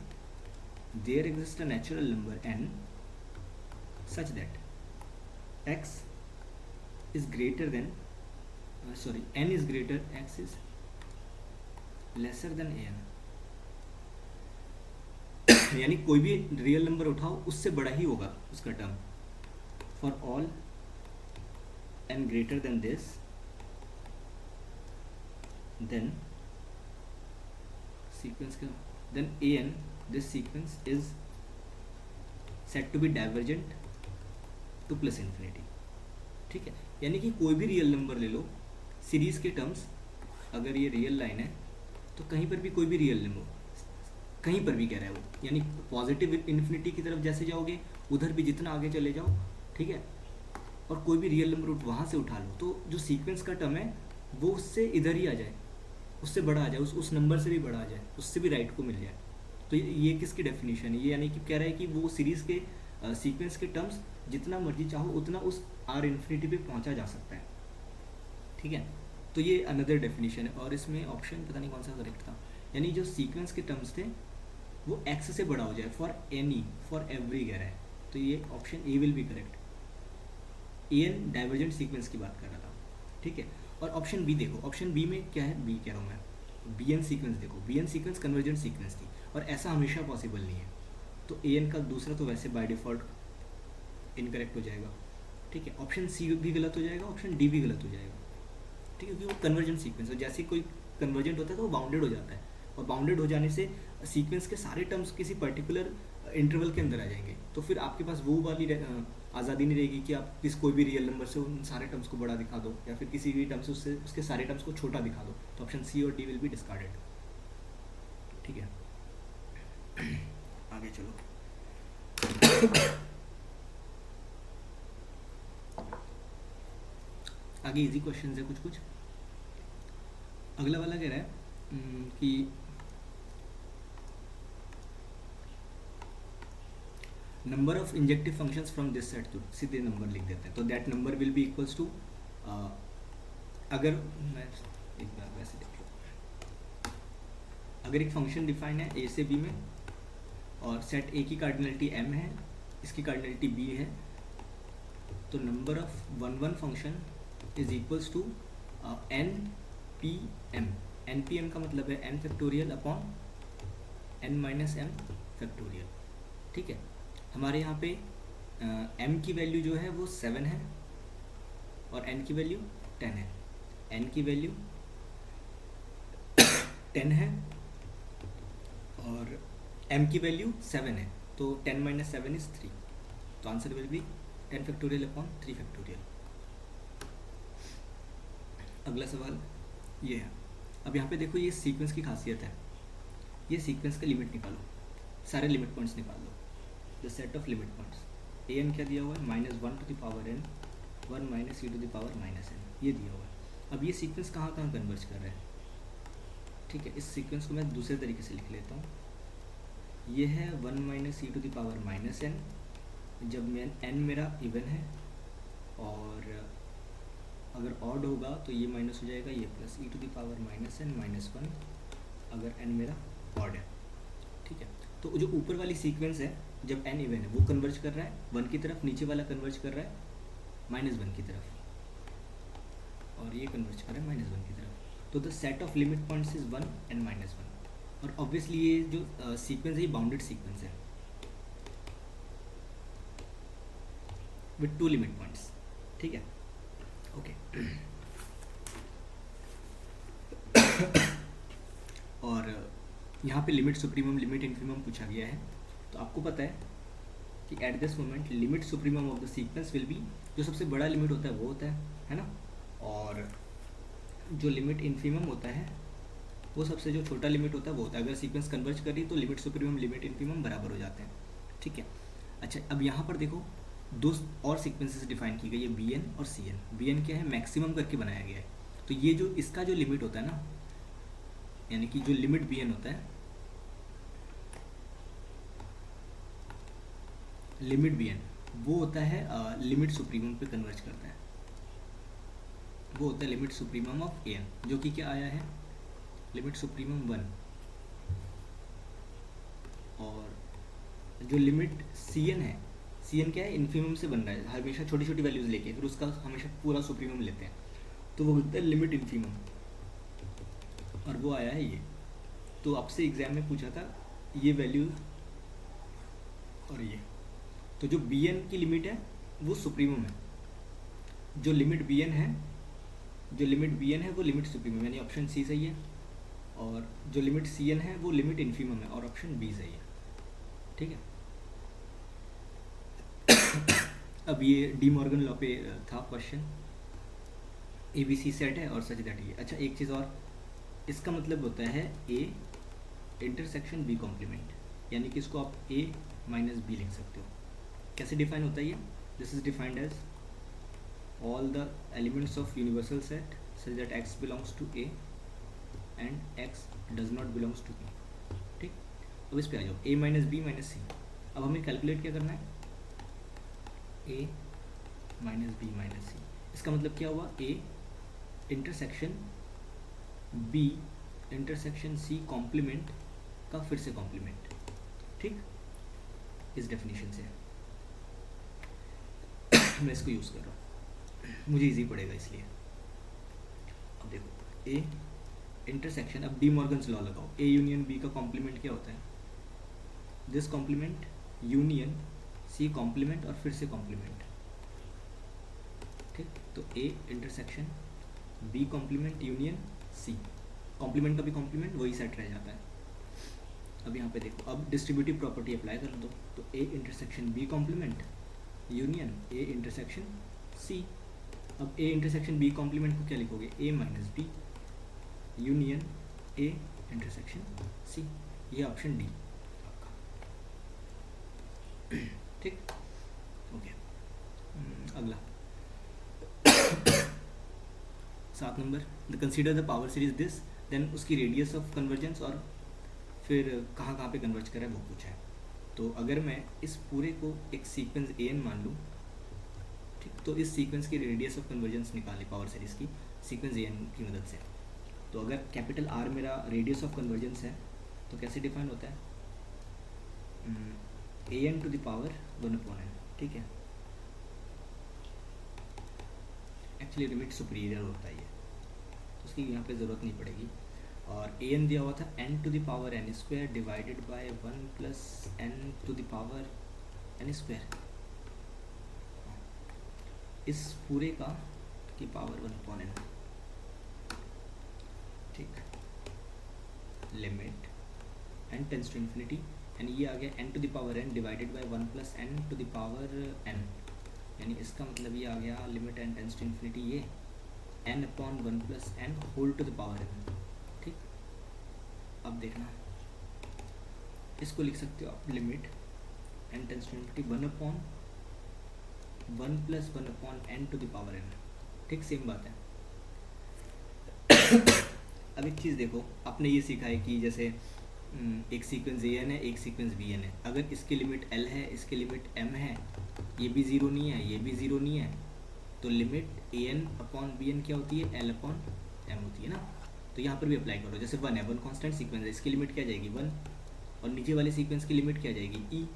there exist a natural number n such that x is greater than sorry n is greater, x is lesser than an, यानी कोई भी रियल नंबर उठाओ उससे बड़ा ही होगा उसका term. For all n greater than this then sequence का then an this sequence is set to be divergent to plus infinity, ठीक है। यानी कि कोई भी रियल नंबर ले लो सीरीज के टर्म्स, अगर ये रियल लाइन है तो कहीं पर भी कोई भी रियल नंबर कहीं पर भी कह रहा है वो, यानी पॉजिटिव इन्फिनिटी की तरफ जैसे जाओगे उधर भी जितना आगे चले जाओ, ठीक है, और कोई भी रियल नंबर वहाँ से उठा लो तो जो सीक्वेंस का टर्म है वो उससे इधर ही आ जाए, उससे बड़ा आ जाए, उस नंबर से भी बड़ा आ जाए, उससे भी राइट को मिल जाए। तो ये किसकी डेफिनेशन है, ये यानी कि कह रहा है कि वो सीरीज़ के सीक्वेंस के टर्म्स जितना मर्जी चाहो उतना उस आर इन्फिनिटी पे पहुंचा जा सकता है, ठीक है। तो ये अनदर डेफिनेशन है, और इसमें ऑप्शन पता नहीं कौन सा करेक्ट था, यानी जो सीक्वेंस के टर्म्स थे वो x से बड़ा हो जाए, फॉर एनी फॉर एवरी कह रहा है, तो ये option A will be correct. an divergent sequence की बात कर रहा था, ठीक है। और ऑप्शन बी देखो, ऑप्शन बी में क्या है, बी कह रहा हूँ मैं, bn सीक्वेंस देखो, bn सीक्वेंस कन्वर्जेंट सीक्वेंस थी और ऐसा हमेशा पॉसिबल नहीं है, तो an का दूसरा तो वैसे बाय डिफ़ॉल्ट इनकरेक्ट हो जाएगा, ठीक है। ऑप्शन सी भी गलत हो जाएगा, ऑप्शन डी भी गलत हो जाएगा, ठीक है, क्योंकि वो कन्वर्जेंट सीक्वेंस है, जैसे कोई कन्वर्जेंट होता है तो वो बाउंडेड हो जाता है, और बाउंडेड हो जाने से सीक्वेंस के सारे टर्म्स किसी पर्टिकुलर इंटरवल के अंदर आ जाएंगे, तो फिर आपके पास वो वाली आज़ादी नहीं रहेगी कि आप कोई भी रियल नंबर से उन सारे टर्म्स को बड़ा दिखा दो या फिर किसी भी टर्म से उसके सारे टर्म्स को छोटा दिखा दो, तो ऑप्शन सी और डी विल बी डिस्कार्डेड, ठीक है। आगे चलो। आगे इजी क्वेश्चन है कुछ। अगला वाला कह रहा है कि number of injective functions from this set, तो सीधे नंबर लिख देते हैं, तो that number will be equals to, अगर मैं एक बार वैसे देख लो, अगर एक फंक्शन डिफाइन है ए से बी में और सेट ए की कार्डिनलिटी m है, इसकी कार्डिनलिटी b है, तो number of one function is equals to npm। npm का मतलब है n factorial upon n minus m factorial, ठीक है। हमारे यहाँ पे m की वैल्यू जो है वो 7 है और n की वैल्यू 10 है, n की वैल्यू 10 है और m की वैल्यू 7 है, तो 10 माइनस 7 इज 3, तो answer will be 10 factorial upon 3 factorial. अगला सवाल ये है, अब यहाँ पे देखो ये सीक्वेंस की खासियत है, ये सीक्वेंस का लिमिट निकालो, सारे लिमिट पॉइंट्स निकाल लो, the set of limit points, an क्या दिया हुआ है, -1 to the power n 1 minus e to the power minus n, ये दिया हुआ है। अब ये सीक्वेंस कहाँ कन्वर्ज कर रहा है, ठीक है। इस सीक्वेंस को मैं दूसरे तरीके से लिख लेता हूँ, ये है 1 minus e to the power minus n जब मैं n मेरा इवन है और अगर ऑड होगा तो ये माइनस हो जाएगा ये plus e to the power minus n minus 1 अगर n मेरा ऑड है। ठीक है, तो जो ऊपर वाली सीक्वेंस है जब n इवन है वो कन्वर्ज कर रहा है 1 की तरफ, नीचे वाला कन्वर्ज कर रहा है -1 की तरफ, और ये कन्वर्ज कर रहा है -1 की तरफ। तो the set of limit points is 1 and -1, और ऑब्वियसली ये जो सीक्वेंस है ये बाउंडेड सीक्वेंस है विथ 2 लिमिट पॉइंट्स। ठीक है, ओके। और यहाँ पे लिमिट सुप्रीमम लिमिट इन्फीमम पूछा गया है, तो आपको पता है कि at this moment limit supremum of the sequence will be, जो सबसे बड़ा लिमिट होता है वो होता है ना, और जो लिमिट इन्फीमम होता है वो सबसे जो छोटा लिमिट होता है वो होता है। अगर सीक्वेंस कन्वर्ज करी तो लिमिट सुप्रीमम लिमिट इन्फीमम बराबर हो जाते हैं। ठीक है, अच्छा अब यहाँ पर देखो दो और सीक्वेंसेस डिफाइन की गई है, बी एन और सी एन। बी एन क्या है, मैक्सिमम करके बनाया गया है, तो ये जो इसका जो लिमिट होता है ना, यानी कि जो लिमिट बी एन होता है, लिमिट बी एन वो होता है लिमिट सुप्रीमम पे कन्वर्ज करता है, वो होता है limit supremum of A n, जो कि क्या आया है लिमिट सुप्रीमम 1। और जो लिमिट सी एन है, सी एन क्या है, इन्फीमम से बन रहा है, हमेशा छोटी छोटी वैल्यूज लेके फिर उसका हमेशा पूरा सुप्रीमम लेते हैं, तो वो होता है लिमिट इन्फीमम, और वो आया है ये। तो आपसे एग्जाम में पूछा था ये वैल्यू और ये, तो जो बी एन की लिमिट है वो सुप्रीमम है, जो लिमिट बी एन है, जो लिमिट बी एन है वो लिमिट सुप्रीमम, यानी ऑप्शन सी सही है, और जो लिमिट सी एन है वो लिमिट इन्फीमम है, और ऑप्शन बी सही है। ठीक है, अब ये डी मॉर्गन लॉ पे था question, A B C set है और सच दैट ये। अच्छा एक चीज़ और, इसका मतलब होता है ए इंटरसेक्शन बी कॉम्प्लीमेंट, यानी कि इसको आप ए माइनस बी लिख सकते हो। कैसे डिफाइन होता है ये, this is defined as all the elements of universal set such that x belongs to A and x does not belongs to B. ठीक, अब इस पे आ जाओ, A minus B minus C. अब हमें कैलकुलेट क्या करना है, A minus B minus C, इसका मतलब क्या हुआ, A intersection B intersection C complement का फिर से कॉम्प्लीमेंट। ठीक, इस डेफिनेशन से मैं इसको यूज़ कर रहा हूँ, मुझे इजी पड़ेगा इसलिए। अब देखो ए इंटरसेक्शन, अब डी मॉर्गन्स लॉ लगाओ, ए यूनियन बी का कॉम्प्लीमेंट क्या होता है, this complement union C complement और फिर से कॉम्प्लीमेंट। ठीक, तो A intersection B complement union C, complement का भी कॉम्प्लीमेंट वही सेट रह जाता है। अब यहाँ पे देखो, अब डिस्ट्रीब्यूटिव प्रॉपर्टी अप्लाई कर दो, तो A intersection B complement union A intersection C. अब ए इंटरसेक्शन बी कॉम्प्लीमेंट को क्या लिखोगे, A minus B union A intersection C, ये ऑप्शन डी आपका। ठीक, ओके। अगला 7 number, the consider the power series this, then उसकी रेडियस ऑफ कन्वर्जेंस और फिर कहाँ कहाँ पे कन्वर्ज करा है वो पूछा है। तो अगर मैं इस पूरे को एक सीक्वेंस ए एन मान लूँ, ठीक, तो इस सीक्वेंस की रेडियस ऑफ कन्वर्जेंस निकाले पावर सीरीज की सीक्वेंस ए एन की मदद से। तो अगर कैपिटल आर मेरा रेडियस ऑफ कन्वर्जेंस है तो कैसे डिफाइन होता है, A N to the power 1/n। ठीक है, एक्चुअली लिमिट सुपीरियर होता है ये, तो उसकी यहाँ पे ज़रूरत नहीं पड़ेगी। और ए एन दिया हुआ था n to the power n square divided by 1 plus n to the power n square, इस पूरे का की पावर 1/n। ठीक, limit n tends to infinity, and ये आ गया n to the power n divided by 1 plus n to the power n, यानी इसका मतलब ये आ गया limit n tends to infinity ये n/1 plus n whole to the power n। ठीक, अब देखना, इसको लिख सकते हो आप limit n tends to infinity 1/1 plus 1/n to the power n। ठीक, सेम बात है। अब एक चीज़ देखो, आपने ये सीखा है कि जैसे एक सीक्वेंस ए एन है, एक सीक्वेंस बी एन है। अगर इसकी लिमिट एल है, इसकी लिमिट एम है, ये भी ज़ीरो नहीं है, ये भी ज़ीरो नहीं है, तो limit A N upon B N क्या होती है, एल अपॉन एम होती है ना। तो यहाँ पर भी अप्लाई करो। जैसे वन है, वन कॉन्स्टेंट सीक्वेंस है, इसकी लिमिट क्या जाएगी, वन, और नीचे वाले सीक्वेंस की लिमिट क्या जाएगी, ई।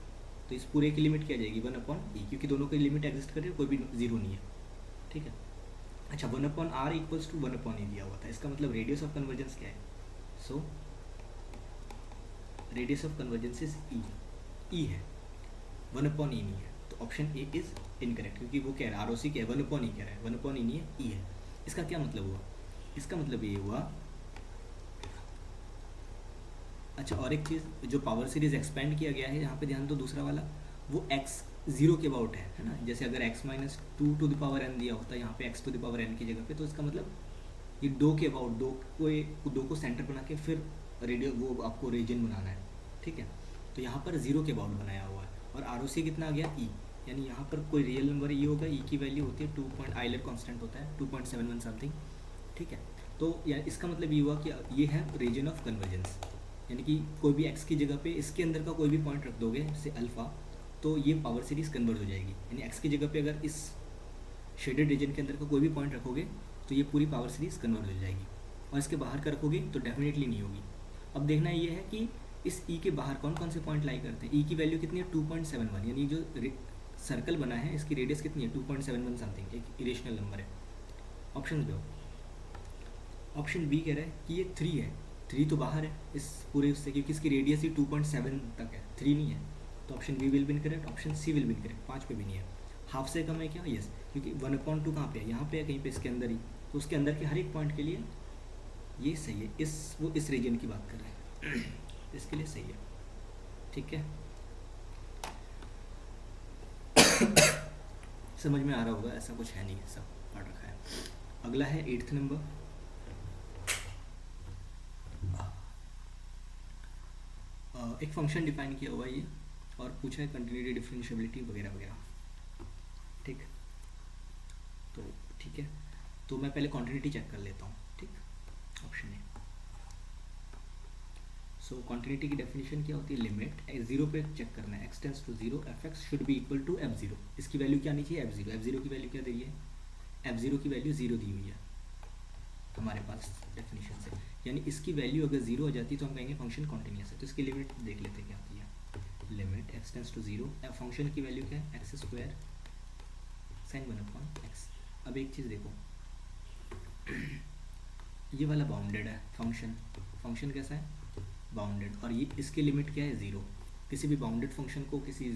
तो इस पूरे की लिमिट क्या जाएगी, वन अपॉन ई, क्योंकि दोनों की लिमिट एग्जिस्ट कर रही है, कोई भी ज़ीरो नहीं है, ठीक है। अच्छा, one upon R equals to one upon E दिया हुआ था, इसका मतलब रेडियस ऑफ कन्वर्जेंस क्या है, so radius of convergence is E, E है, वन अपॉन ई नहीं है। तो ऑप्शन ए इज इनकरेक्ट, क्योंकि वो कह रहा है आर ओ सी क्या है, वन अपॉन ई कह रहा है, वन अपॉन ई नहीं है, ई है। इसका क्या मतलब हुआ, इसका मतलब ये हुआ। अच्छा, और एक चीज़, जो पावर सीरीज एक्सपेंड किया गया है यहाँ पे ध्यान दो, दूसरा वाला, वो एक्स जीरो के अबाउट है ना। जैसे अगर x minus two to the power n दिया होता है यहाँ पे x to the power n की जगह पे, तो इसका मतलब ये दो के अबाउट, दो को सेंटर बना के फिर रेडियो वो आपको रीजन बनाना है, ठीक है। तो यहाँ पर जीरो के अबाउट बनाया हुआ है, और आर ओ सी कितना आ गया, ई, यानी यहाँ पर कोई रियल नंबर ई होगा, ई की वैल्यू होती है 2 आइलर कॉन्स्टेंट होता है 2.71 समथिंग, ठीक है। तो यार इसका मतलब ये हुआ कि ये है रीजन ऑफ कन्वर्जेंस, यानी कि कोई भी एक्स की जगह पे इसके अंदर का कोई भी पॉइंट रख दोगे जैसे अल्फ़ा, तो ये पावर सीरीज कन्वर्ज हो जाएगी। यानी एक्स की जगह पे अगर इस शेडेड रीजन के अंदर का कोई भी पॉइंट रखोगे तो ये पूरी पावर सीरीज कन्वर्ज हो जाएगी, और इसके बाहर का रखोगे तो डेफिनेटली नहीं होगी। अब देखना ये है कि इस ई के बाहर कौन कौन से पॉइंट लाई करते हैं। ई की वैल्यू कितनी है, 2.71, यानी जो सर्कल बना है इसकी रेडियस कितनी है, 2.71 समथिंग, एक इरेशनल नंबर है। ऑप्शन दो, ऑप्शन बी कह रहा है कि ये 3 है, 3 तो बाहर है इस पूरे उससे, क्योंकि इसकी रेडियस ही 2.7 तक है, 3 नहीं है। तो option B will be incorrect, option C will be incorrect, 5 पे भी नहीं है। हाफ से कम है क्या, यस, क्योंकि 1/2 कहाँ पे है, यहाँ पे है कहीं पे इसके अंदर ही, तो उसके अंदर के हर एक पॉइंट के लिए ये सही है। वो इस रीजन की बात कर रहे हैं इसके लिए सही है, ठीक है। समझ में आ रहा होगा, ऐसा कुछ है नहीं, सब पढ़ रखा है। अगला है 8th नंबर, एक फंक्शन डिफाइन किया हुआ है ये, और पूछा है कंटिन्यूटी, डिफरेंशिएबिलिटी वगैरह वगैरह, ठीक। तो ठीक है, तो मैं पहले कॉन्टिन्यूटी चेक कर लेता हूँ, ठीक। ऑप्शन ए, सो कॉन्टिन्यूटी की डेफिनेशन क्या होती है, लिमिट जीरो पे चेक करना है, x tends to zero, f x should be equal to f zero. इसकी वैल्यू क्या आनी चाहिए, एफ जीरो। एफ जीरो की वैल्यू क्या दी है, एफ जीरो की वैल्यू जीरो दी हुई है हमारे पास डेफिनेशन से, यानी इसकी वैल्यू अगर जीरो हो जाती तो हम कहेंगे फंक्शन कॉन्टिन्यूस है। तो इसकी लिमिट देख लेते हैं क्या आती है, limit x tends to zero, function की वैल्यू क्या है, एक्स स्क्वायर साइन 1/x। अब एक चीज़ देखो, ये वाला बाउंडेड है फंक्शन कैसा है, बाउंडेड, और ये इसकी लिमिट क्या है, ज़ीरो। किसी भी बाउंडेड फंक्शन को किसी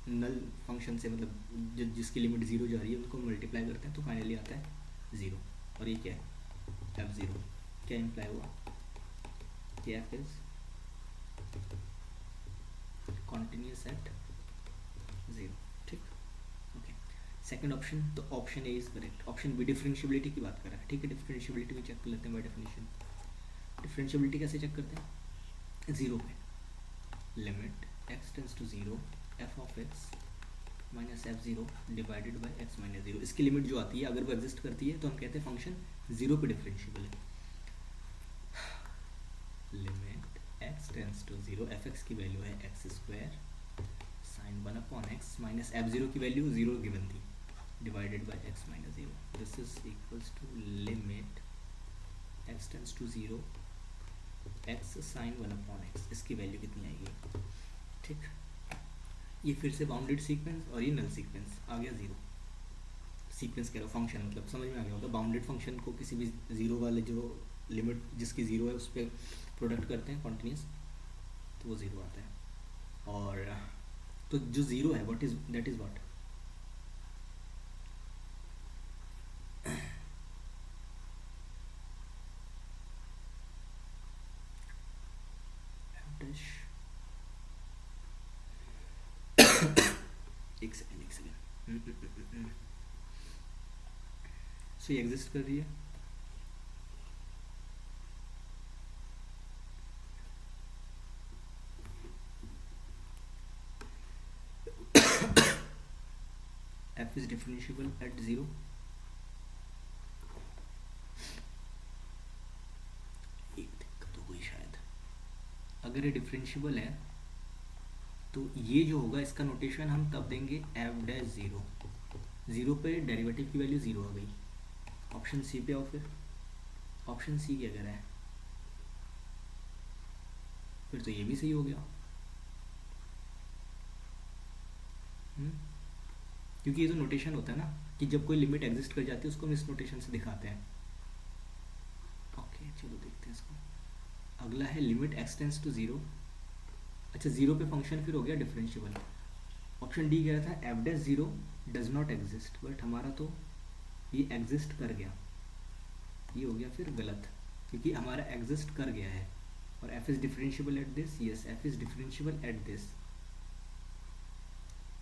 नल फंक्शन से, मतलब जिसकी लिमिट ज़ीरो जा रही है, उनको मल्टीप्लाई करते हैं तो फाइनली आता है ज़ीरो। और ये क्या है, एफ ज़ीरो, क्या इम्प्लाई हुआ कि f is continuous at zero, ठीक। ओके, सेकंड ऑप्शन, तो option A is correct. Option B differentiability की बात कर रहा है, ठीक है। डिफरेंशिएबिलिटी भी चेक कर लेते हैं बाय डेफिनेशन। डिफरेंशिएबिलिटी कैसे चेक करते हैं, ज़ीरो पे limit x tends to zero, f of x minus f zero divided by x minus zero. इसकी लिमिट जो आती है अगर वो एग्जिस्ट करती है तो हम कहते हैं फंक्शन ज़ीरो पे डिफरेंशिएबल है। Limit x tends to zero, f x की वैल्यू है x square sine 1/x minus f zero की वैल्यू ज़ीरो गिवन थी, divided by x minus zero. This is equals to limit x tends to zero, x sine 1/x, इसकी वैल्यू कितनी आएगी, ठीक। ये फिर से बाउंडेड सीक्वेंस और ये नल सीक्वेंस आ गया ज़ीरो। सीक्वेंस कह रहा हूँ, फंक्शन मतलब समझ में आ गया होगा। बाउंडेड फंक्शन को किसी भी ज़ीरो वाले जो लिमिट जिसकी ज़ीरो है उस पर प्रोडक्ट करते हैं कॉन्टिन्यूस, तो वो ज़ीरो आता है। और तो जो ज़ीरो है what is that is what, एक सेकेंड सो ये एग्जिस्ट कर रही है, F is differentiable eight zero. एक दिक्कत हो गई शायद। अगर ये डिफरेंशियबल है तो ये जो होगा इसका नोटेशन हम तब देंगे एफ डैश ज़ीरो। ज़ीरो पे डेरिवेटिव की वैल्यू ज़ीरो आ गई। ऑप्शन सी पे आओ फिर। ऑप्शन सी क्या कह रहा है? फिर तो ये भी सही हो गया। क्योंकि ये तो नोटेशन होता है ना कि जब कोई लिमिट एग्जिस्ट कर जाती है उसको हम इस नोटेशन से दिखाते हैं। ओके चलो देखते हैं इसको। अगला है limit x tends to zero. अच्छा ज़ीरो पे फंक्शन फिर हो गया डिफरेंशियबल। ऑप्शन डी कह रहा था f dash zero does not exist, but हमारा तो ये एग्जिस्ट कर गया। ये हो गया फिर गलत क्योंकि हमारा एग्जिस्ट कर गया है। और f is differentiable at this, yes f is differentiable at this.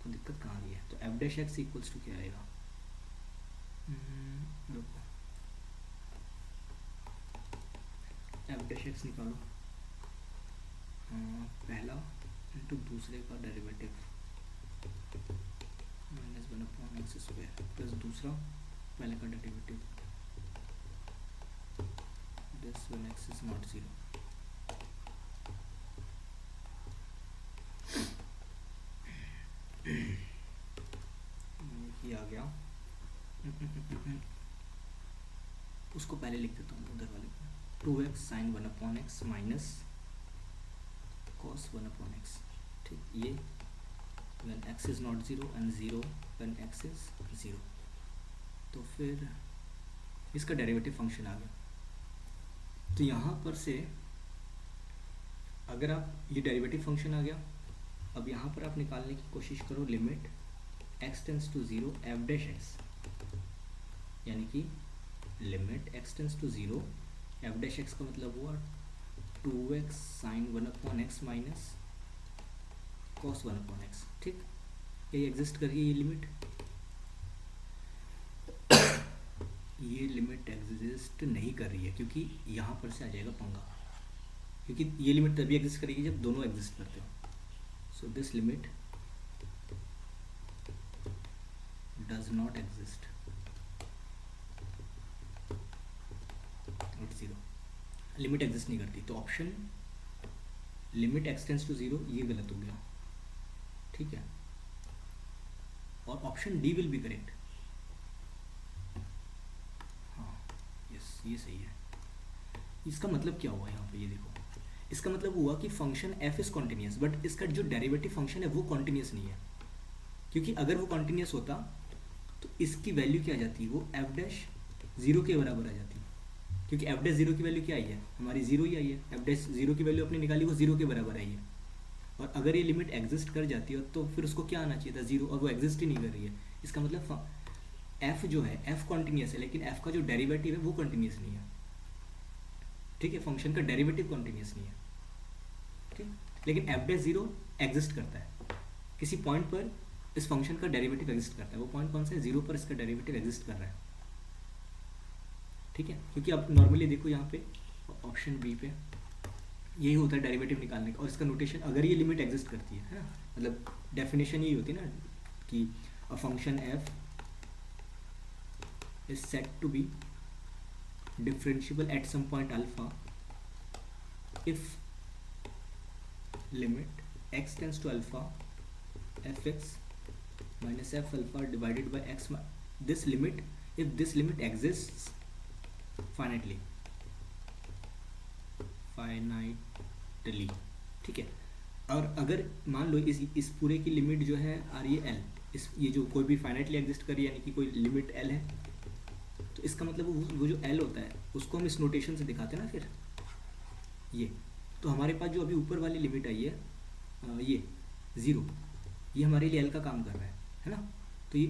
तो दिक्कत कहाँ आ गई है? तो f dash x equals to क्या आएगा? देखो एफ डैश एक्स निकालो। पहला इंटू दूसरे का derivative minus one upon x square plus दूसरा पहले का derivative this one x is not zero. ये आ गया। उसको पहले लिख देता हूँ उधर वाले को। Two x sine one upon x minus cos 1 upon x। ठीक, ये when x is not 0 and 0 when x is 0। तो फिर इसका डेरिवेटिव फंक्शन आ गया। तो यहाँ पर से अगर आप ये डेरिवेटिव फंक्शन आ गया, अब यहाँ पर आप निकालने की कोशिश करो limit x tends to 0 f dash x, यानी कि limit x tends to 0 f dash x का मतलब हुआ 2x sine 1 upon x minus cos 1 upon x. ठीक, ये एग्जिस्ट करिए ये लिमिट। ये लिमिट एग्जिस्ट नहीं कर रही है क्योंकि यहाँ पर से आ जाएगा पंगा, क्योंकि ये लिमिट तभी एग्जिस्ट करेगी जब दोनों एग्जिस्ट करते हो। So this limit does not exist at 0। Limit exist नहीं करती, तो option limit x tends to 0 ये गलत हो गया। ठीक है, और option D will be correct. हाँ यस ये सही है। इसका मतलब क्या हुआ यहाँ पे? ये देखो, इसका मतलब हुआ कि function f is continuous, but इसका जो डेरिवेटिव फंक्शन है वो कॉन्टिन्यूस नहीं है। क्योंकि अगर वो कॉन्टिन्यूस होता तो इसकी वैल्यू क्या आ जाती? वो एफ डैश 0 के बराबर आ जाती। क्योंकि एफ डैश 0 की वैल्यू क्या आई है? हमारी 0 ही आई है। एफ डैश 0 की वैल्यू अपनी निकाली, वो 0 के बराबर आई है। और अगर ये लिमिट एग्जिस्ट कर जाती है तो फिर उसको क्या आना चाहिए था? 0, और वो एग्जिस्ट ही नहीं कर रही है। इसका मतलब एफ जो है एफ कॉन्टिन्यूस है, लेकिन एफ का जो डेरिवेटिव है वो कॉन्टिन्यूस नहीं है। ठीक है, फंक्शन का डेरिवेटिव कॉन्टिन्यूस नहीं है। ठीक, लेकिन एफ डैश 0 एग्जिस्ट करता है। किसी पॉइंट पर इस फंक्शन का डेरिवेटिव एग्जिस्ट करता है। वो पॉइंट कौन सा है? 0 पर इसका डेरिवेटिव एग्जिस्ट कर रहा है। ठीक है, क्योंकि अब नॉर्मली देखो यहाँ पे ऑप्शन बी पे यही होता है डेरिवेटिव निकालने का। और इसका नोटेशन अगर ये लिमिट एग्जिस्ट करती है ना, मतलब डेफिनेशन यही होती है ना कि a function f is set to be differentiable at some point alpha if limit x tends to alpha f x minus f alpha divided by x. This limit, if this limit exists finitely. ठीक है, और अगर मान लो इस पूरे की लिमिट जो है आ रही है एल, इस ये जो कोई भी फाइनाइटली एग्जिस्ट कर रही है, यानी कि कोई लिमिट एल है, तो इसका मतलब वो जो एल होता है उसको हम इस नोटेशन से दिखाते हैं ना। फिर ये तो हमारे पास जो अभी ऊपर वाली लिमिट आई है ये 0, ये हमारे लिए एल का काम कर रहा है ना। तो ये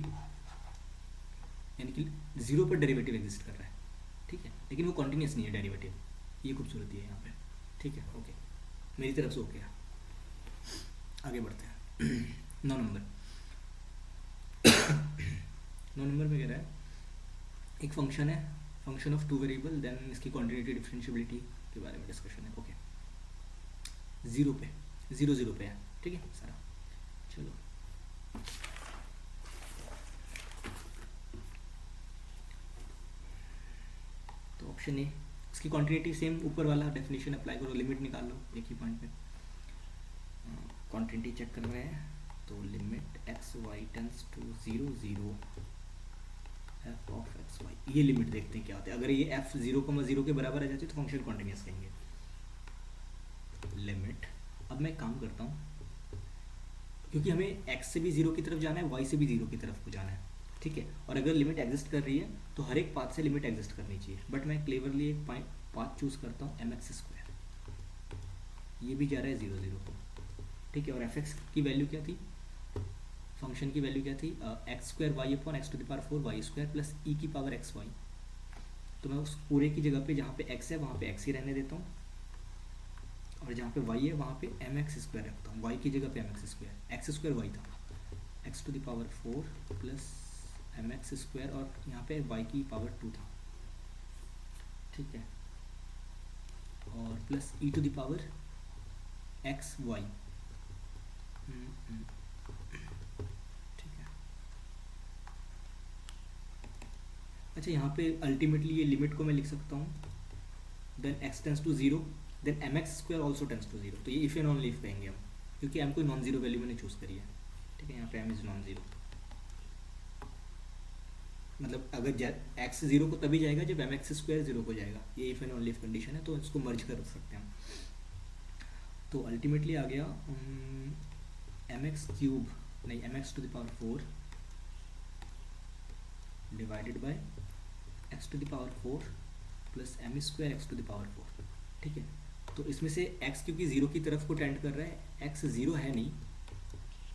यानी कि 0 पर डेरिवेटिव एग्जिस्ट कर रहा है। ठीक है, लेकिन वो कॉन्टिन्यूस नहीं है डेरिवेटिव। ये खूबसूरती है यहाँ पे। ठीक है, ओके, मेरी तरफ से ओके है। आगे बढ़ते हैं। 9 नंबर 9 नंबर में कह रहा है एक फंक्शन है, फंक्शन ऑफ 2 वेरिएबल, देन इसकी कॉन्टिन्यूटी डिफरेंशियबिलिटी के बारे में डिस्कशन है। ओके, 0 पे 0 पे है। ठीक है सारा, चलो तो ऑप्शन ए, इसकी कॉन्टिन्यूटी सेम ऊपर वाला डेफिनेशन अप्लाई करो, लिमिट निकाल लो एक ही पॉइंट पे। क्वांटिटी चेक कर रहे हैं, तो limit x y tends to 0 0 f of x y, ये लिमिट देखते हैं क्या होता है। अगर ये एफ 0,0 के बराबर आ जाती है तो फंक्शन कॉन्टिन्यूस कहेंगे। लिमिट, अब मैं काम करता हूँ, क्योंकि हमें x से भी 0 की तरफ जाना है, y से भी 0 की तरफ को जाना है, ठीक है। और अगर लिमिट एग्जिस्ट कर रही है तो हर एक पाथ से लिमिट एग्जिस्ट करनी चाहिए, बट मैं क्लेवरली एक पाथ चूज करता हूँ mx², ये भी जा रहा है 0 0 को, ठीक है। और fx की वैल्यू क्या थी, फंक्शन की वैल्यू क्या थी, x² y/x⁴ y² plus e की पावर xy। तो मैं उस पूरे की जगह पे जहाँ पे x है वहाँ पे x ही रहने देता हूँ, और जहाँ पे y है वहाँ पे mx² रखता हूँ, y की जगह पे mx², x² y था, x⁴ प्लस mx², और यहाँ पे y की पावर 2 था, ठीक है, और plus e to the power xy, ठीक है। अच्छा, यहाँ पे अल्टीमेटली ये लिमिट को मैं लिख सकता हूँ, then x tends to 0, then mx² also tends to 0। तो ये इफ एंड ओनली इफ कहेंगे हम, क्योंकि m कोई नॉन जीरो वैल्यू मैंने चूज़ करी है, ठीक है। यहाँ पे m इज़ नॉन जीरो, मतलब अगर x 0 को तभी जाएगा जब mx² 0 को जाएगा, ये if and only if condition है, तो इसको मर्ज कर सकते हैं हम। तो अल्टीमेटली आ गया mx³ नहीं, mx⁴ divided by x⁴ plus m² x⁴, ठीक है। तो इसमें से x क्योंकि 0 की तरफ को टेंड कर रहा है, x 0 है नहीं,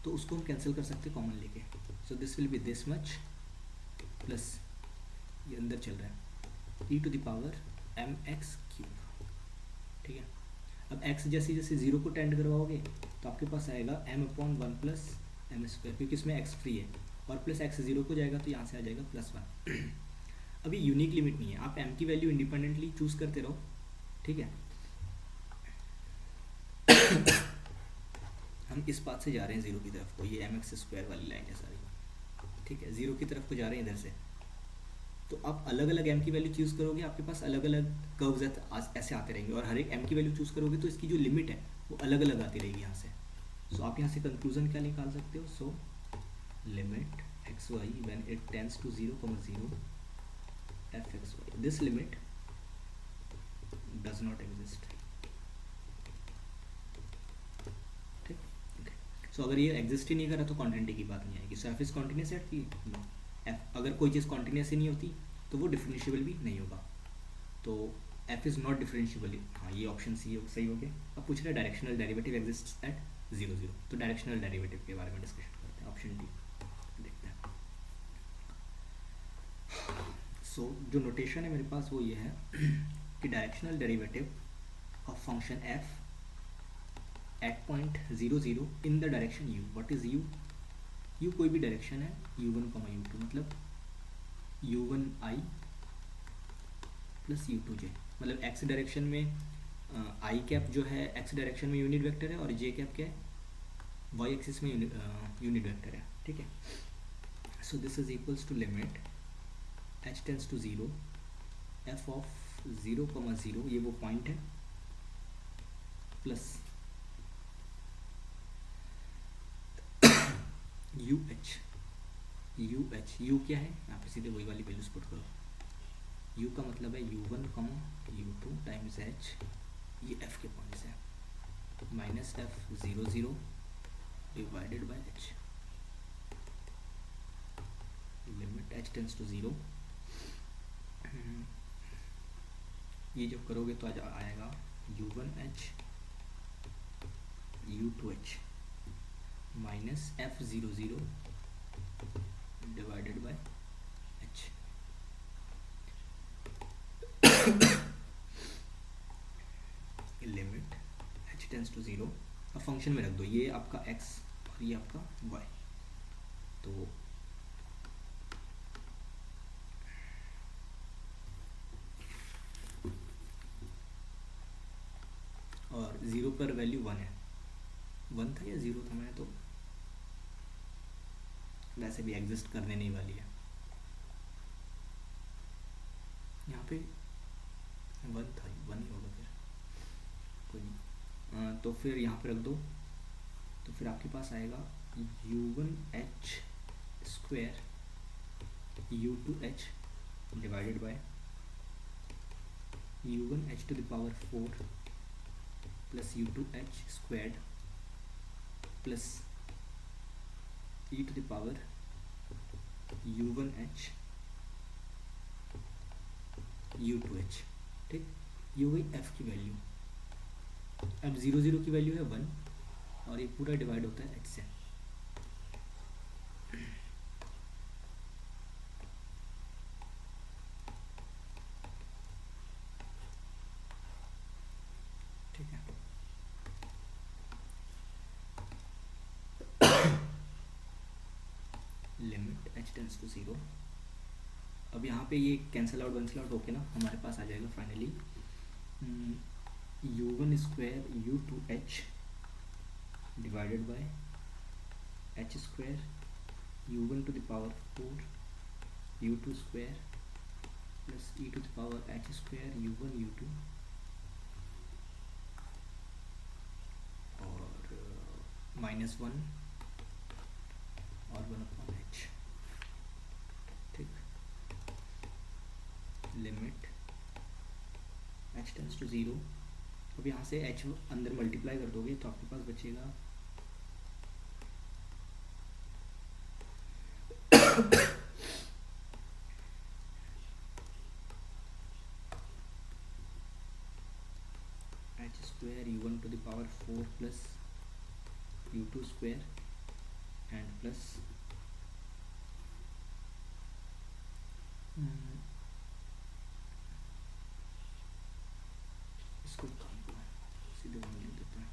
तो उसको हम कैंसिल कर सकते हैं कॉमन लेके। So this will be this much plus ये अंदर चल रहा है e⁴ mx³, ठीक है। अब x जैसे जैसे 0 को टेंड करवाओगे तो आपके पास आएगा m/1 प्लस m², क्योंकि इसमें x फ्री है, और प्लस x 0 को जाएगा तो यहाँ से आ जाएगा +1। अभी यूनिक लिमिट नहीं है, आप m की वैल्यू इंडिपेंडेंटली चूज करते रहो, ठीक है। हम इस पाथ से जा रहे हैं 0 की तरफ को, ये mx² वाली लाइन है सारी, ठीक है, 0 की तरफ को जा रहे हैं इधर से। तो आप अलग अलग m की वैल्यू चूज़ करोगे, आपके पास अलग अलग कर्व्स ऐसे आते रहेंगे, और हर एक m की वैल्यू चूज़ करोगे तो इसकी जो लिमिट है वो अलग अलग आती रहेगी यहाँ से। सो आप यहाँ से कंक्लूजन क्या निकाल सकते हो, so limit x y when it tends to 0, 0 f x y, this limit does not exist, ठीक, ओके। सो अगर ये एग्जिस्ट ही नहीं करा तो कॉन्टिन्यूटी की बात नहीं आएगी। सो एफ इज कॉन्टिन्यूस एट की नो, एफ अगर कोई चीज़ कॉन्टिन्यूस ही नहीं होती तो वो डिफरेंशिएबल भी नहीं होगा। तो एफ इज़ नॉट डिफरेंशिएबल, हाँ ये ऑप्शन सी सही हो गया। अब पूछ रहे हैं डायरेक्शनल डेरिवेटिव एग्जिस्ट एट 0 0, तो डायरेक्शनल डेरिवेटिव के बारे में डिस्कशन करते हैं, ऑप्शन डी देखते हैं। सो जो नोटेशन है मेरे पास वो ये है कि directional derivative of function f at point 0 0 in the direction u, what is u, u कोई भी डायरेक्शन है u1, u2, मतलब u1i प्लस u2j, मतलब x डायरेक्शन में i कैप जो है x डायरेक्शन में यूनिट वेक्टर है, और j कैप क्या है y एक्सिस में यूनिट वेक्टर है, ठीक है। So this is equals to limit h tends to 0 f of 0, 0, ये वो पॉइंट है, प्लस u क्या है, यहाँ पे सीधे वही वाली वैल्यूज पुट करो, u का मतलब है u1, u2 टाइम्स h, ये f के पॉइंट्स है, minus f 0 0 divided by h, limit h tends to 0, ये जब करोगे तो आएगा u1h u2h minus f 0 0 divided by h, limit h tends to 0, अब फंक्शन में रख दो, ये आपका x और ये आपका y, तो और 0 पर वैल्यू 1 है, 1 था या 0 था, मैंने तो वैसे भी एग्जिस्ट करने नहीं वाली है, यहाँ पे 1 था, 1 ही होगा फिर, कोई नहीं। तो फिर यहाँ पे रख दो तो फिर आपके पास आएगा u1h square u2h divided by u1h to the power 4 plus u2h squared plus e to the power u1h u2h। ठीक, ये हुई f की वैल्यू। अब 0 की वैल्यू है 1 और ये पूरा डिवाइड होता है h से। ठीक है, लिमिट h टेंड्स टू 0। अब यहाँ पे ये कैंसिल आउट होके ना हमारे पास आ जाएगा finally u1 square u2h divided by h square u1 to the power 4 u2 square plus e to the power h square u1 u2 और -1 और 1/h। ठीक, लिमिट h टेंड्स टू 0। अब यहाँ से h अंदर मल्टीप्लाई कर दोगे तो आपके पास बचेगा h square u1 to the power 4 plus u2 square and plus इसको सीधे लिख देते हैं।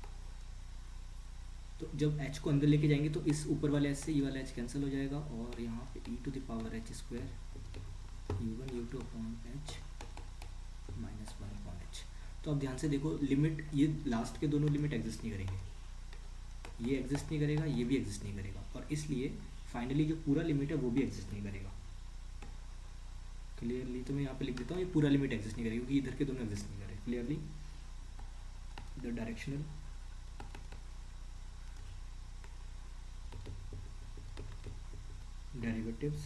तो जब h को अंदर लेके जाएंगे तो इस ऊपर वाले h से ये वाला h कैंसिल हो जाएगा और यहाँ पे e to the power h square u1 u2 upon h minus 1 upon h। तो अब ध्यान से देखो, लिमिट ये लास्ट के दोनों लिमिट एग्जिस्ट नहीं करेंगे, ये एग्जिस्ट नहीं करेगा, ये भी एग्जिस्ट नहीं करेगा, और इसलिए फाइनली जो पूरा लिमिट है वो भी एग्जिस्ट नहीं करेगा। क्लियरली तो मैं यहाँ पे लिख देता हूँ, ये पूरा लिमिट एग्जिस्ट नहीं करेगा क्योंकि इधर के दोनों एग्जिस्ट नहीं करेंगे। Clearly the directional derivatives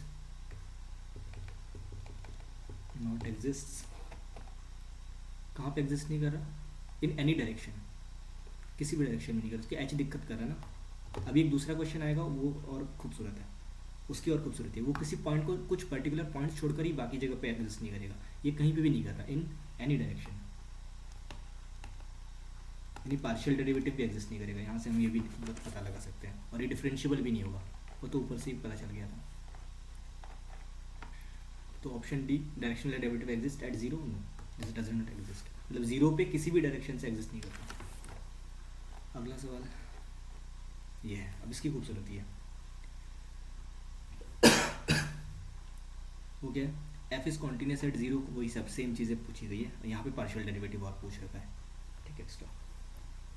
not exists। कहाँ पे एग्जिस्ट नहीं कर रहा? इन एनी डायरेक्शन, किसी भी डायरेक्शन में नहीं कर रहा, उसकी एच दिक्कत कर रहा है ना। अभी एक दूसरा क्वेश्चन आएगा वो और खूबसूरत है, उसकी और खूबसूरती है, वो किसी पॉइंट को कुछ पर्टिकुलर पॉइंट छोड़कर ही बाकी जगह पे एग्जिस्ट नहीं करेगा, ये कहीं पे भी नहीं कर रहा इन एनी डायरेक्शन। यानी पार्शियल डेरिवेटिव भी एग्जिस्ट नहीं करेगा, यहाँ से हम ये भी पता लगा सकते हैं, और ये डिफरेंशिएबल भी नहीं होगा, वो तो ऊपर से ही पता चल गया था। तो option D directional derivative exist at 0, no this does not exist, मतलब 0 पे किसी भी डायरेक्शन से एग्जिस्ट नहीं करता। अगला सवाल ये है, अब इसकी खूबसूरती है, वो क्या है, एफ इज कॉन्टिन्यूस एट 0, वही सब सेम चीज़ें पूछी गई है, यहाँ पे पार्शियल डेरिवेटिव और पूछ रखा है। ठीक है, एक्स्ट्रा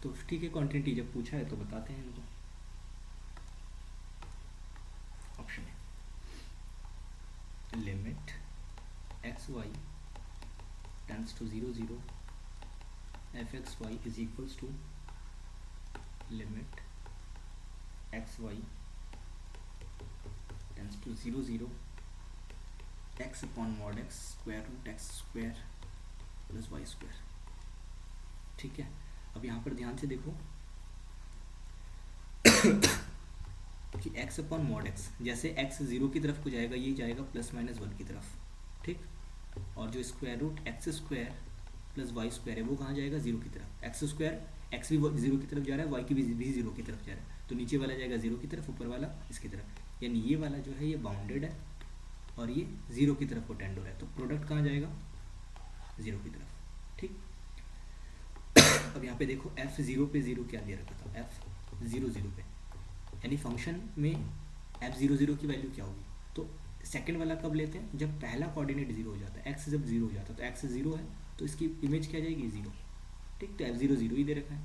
तो ठीक है, कॉन्टिन्यूटी जब पूछा है तो बताते हैं इनको। ऑप्शन है limit x y tends to 0 0 f x y is equals to limit x y tends to 0 0 x upon mod x square root x square plus y square. ठीक है, अब यहाँ पर ध्यान से देखो कि x अपॉन मॉड एक्स, जैसे x 0 की तरफ को जाएगा ये जाएगा ±1 की तरफ। ठीक, और जो square root x square plus y square है वो कहाँ जाएगा? 0 की तरफ। एक्स स्क्वायर एक्स भी 0 की तरफ जा रहा है, वाई की भी 0 की तरफ जा रहा है, तो नीचे वाला जाएगा 0 की तरफ, ऊपर वाला इसकी तरफ, यानी ये वाला जो है ये बाउंडेड है और ये 0 की तरफ को टेंड हो रहा है, तो प्रोडक्ट कहाँ जाएगा? 0 की तरफ। ठीक, अब यहाँ पे देखो f 0 पे 0 क्या दे रखा था, f 0 0 पे, यानी फंक्शन में f 0 0 की वैल्यू क्या होगी? तो सेकंड वाला कब लेते हैं? जब पहला कोऑर्डिनेट 0 हो जाता है, x जब 0 हो जाता है, तो x 0 है तो इसकी इमेज क्या जाएगी? 0। ठीक, तो f 0 0 ही दे रखा है,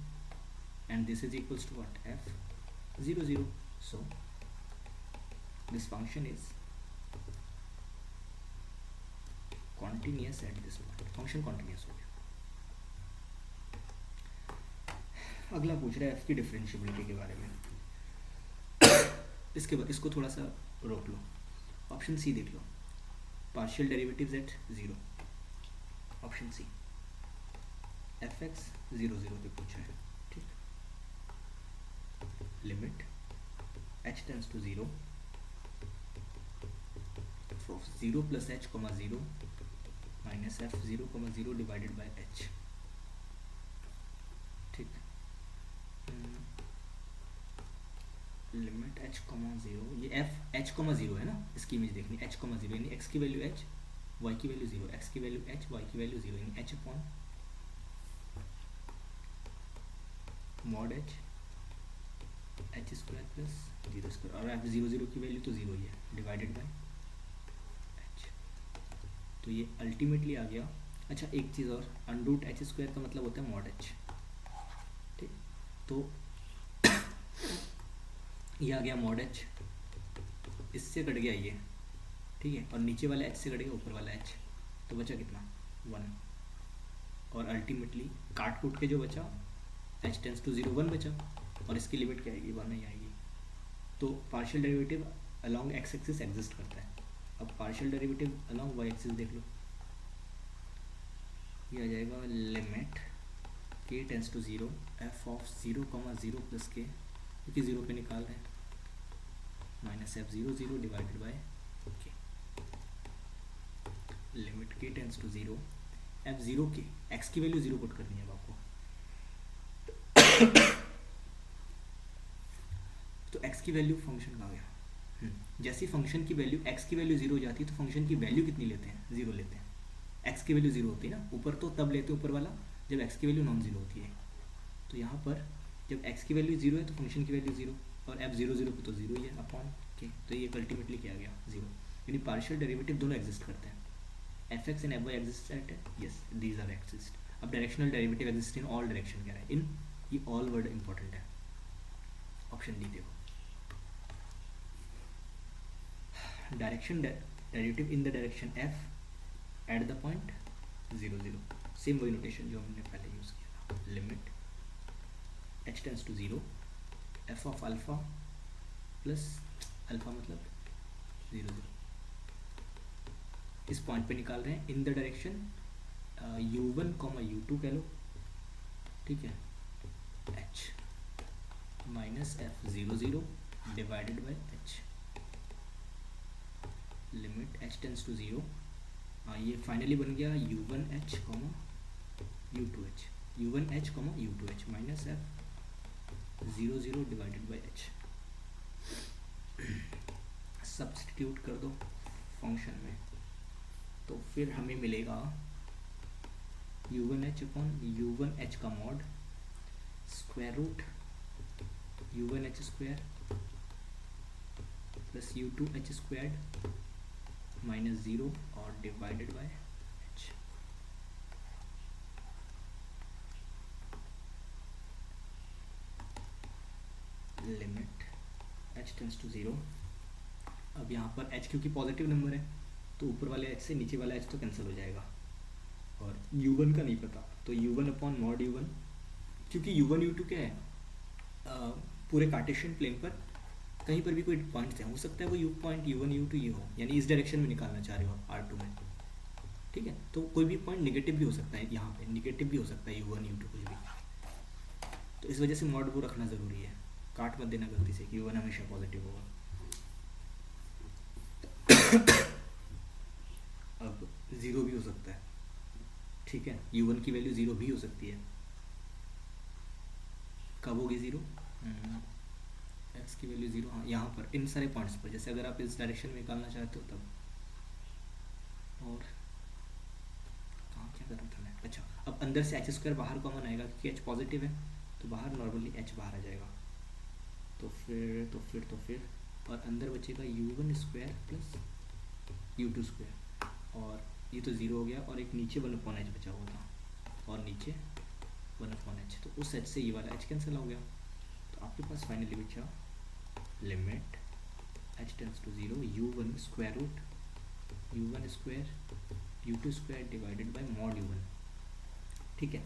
and this is equals to what? f 0 0। So this function is continuous at this point, function continuous हो गया। अगला पूछ रहा है f की डिफरेंशिएबिलिटी के बारे में। इसके बाद इसको थोड़ा सा रोक लो, ऑप्शन सी देख लो, partial derivatives at zero, option C F X 0 0 पे पूछा है, ठीक। Limit h tends to 0 of 0 plus h comma 0 minus F 0 comma 0 divided by h, ठीक। लिमिट h कॉमा 0, ये f h कॉमा 0 है ना, इसकी इमेज देखनी, h कॉमा 0 यानी x की वैल्यू h, y की वैल्यू 0, x की वैल्यू h, y की वैल्यू 0, यानी h upon mod h h square plus 0 square, और f 0 0 की वैल्यू तो 0 ही है, डिवाइडेड बाई h। तो ये अल्टीमेटली आ गया। अच्छा एक चीज़ और, अंडरूट h स्क्वायर का मतलब होता है मॉड h, ठीक। तो ये आ गया मॉड h, इससे कट गया ये, ठीक है, और नीचे वाला h से कट गया ऊपर वाला h, तो बचा कितना 1, और अल्टीमेटली काट कूट के जो बचा h टेंस टू 0 1 बचा, और इसकी लिमिट क्या आएगी 1 ही आएगी। तो partial derivative along x axis exist करता है। अब partial derivative along y axis देख लो, ये आ जाएगा limit k tends to 0 f of 0 comma 0 plus k, क्योंकि 0 पे निकाल रहे हैं, minus F 0 0 divided by k। Limit k tends to 0 f 0 k, x की वैल्यू 0 पुट करनी है अब आपको। तो x की वैल्यू फंक्शन का आ गया, जैसे फंक्शन की वैल्यू x की वैल्यू 0 हो जाती है तो फंक्शन की वैल्यू कितनी लेते हैं, 0 लेते हैं। x की वैल्यू 0 होती है ना, ऊपर तो तब लेते हैं ऊपर वाला जब x की वैल्यू नॉन 0 होती है। तो यहाँ पर जब x की वैल्यू 0 है तो फंक्शन की वैल्यू 0, और f 0 0 पे तो 0 ही है अपॉन k, तो ये अल्टीमेटली क्या आ गया 0। यानी पार्शियल डेरिवेटिव दोनों एग्जिस्ट करते हैं, F X and F Y exist at, yes these are exist. अब directional derivative exist in all direction कह रहा है, इन ये ऑल वर्ड इंपॉर्टेंट है। ऑप्शन डी देखो, direction derivative in the direction f at the point 0 0, same वही नोटेशन जो हमने पहले यूज़ किया था। Limit h tends to 0 f of alpha plus alpha मतलब 0 0, इस पॉइंट पे निकाल रहे हैं इन the direction u1 comma u2 कह लो, ठीक है, h minus f 0 0 divided by h। Limit h tends to 0, ये फाइनली बन गया u1h comma u2h, u1h comma u2h minus f 0 0 divided by h। Substitute कर दो फंक्शन में, तो फिर हमें मिलेगा u1h अपॉन u1h का mod square root u1h square plus u2h square minus 0 और divided by h। Limit h tends to 0, अब यहाँ पर h क्योंकि पॉजिटिव नंबर है तो ऊपर वाले h से नीचे वाला h तो कैंसिल हो जाएगा, और u1 का नहीं पता तो u1 अपॉन मॉड u1, क्योंकि u1 u2 क्या है, पूरे कार्टेशियन प्लेन पर कहीं पर भी कोई पॉइंट है, हो सकता है वो u पॉइंट u1 u2 ये हो, यानी इस डायरेक्शन में निकालना चाह रहे हो R2 में, ठीक है। तो कोई भी पॉइंट निगेटिव भी हो सकता है, यहाँ पे निगेटिव भी हो सकता है u1 u2 कुछ भी, तो इस वजह से मॉड वो रखना ज़रूरी है, काट मत देना गलती से कि u1 हमेशा पॉजिटिव होगा। अब 0 भी हो सकता है, ठीक है, u1 की वैल्यू 0 भी हो सकती है, कब होगी 0, x की वैल्यू 0, हाँ यहाँ पर इन सारे पॉइंट्स पर, जैसे अगर आप इस डायरेक्शन में निकालना चाहते हो तब, और कहाँ क्या कर रहा था मैं, अच्छा अब अंदर से h स्क्वायर बाहर कॉमन आएगा क्योंकि h पॉजिटिव है तो बाहर नॉर्मली h बाहर आ जाएगा, तो फिर और अंदर बचेगा u1 square plus u2 square, और ये तो 0 हो गया, और एक नीचे 1/h बचा हुआ था, और नीचे 1/h, तो उस h से ये वाला h कैंसिल हो गया, तो आपके पास फाइनली बचा limit h tends to 0 u1 square root u1 square u2 square divided by mod u1, ठीक है।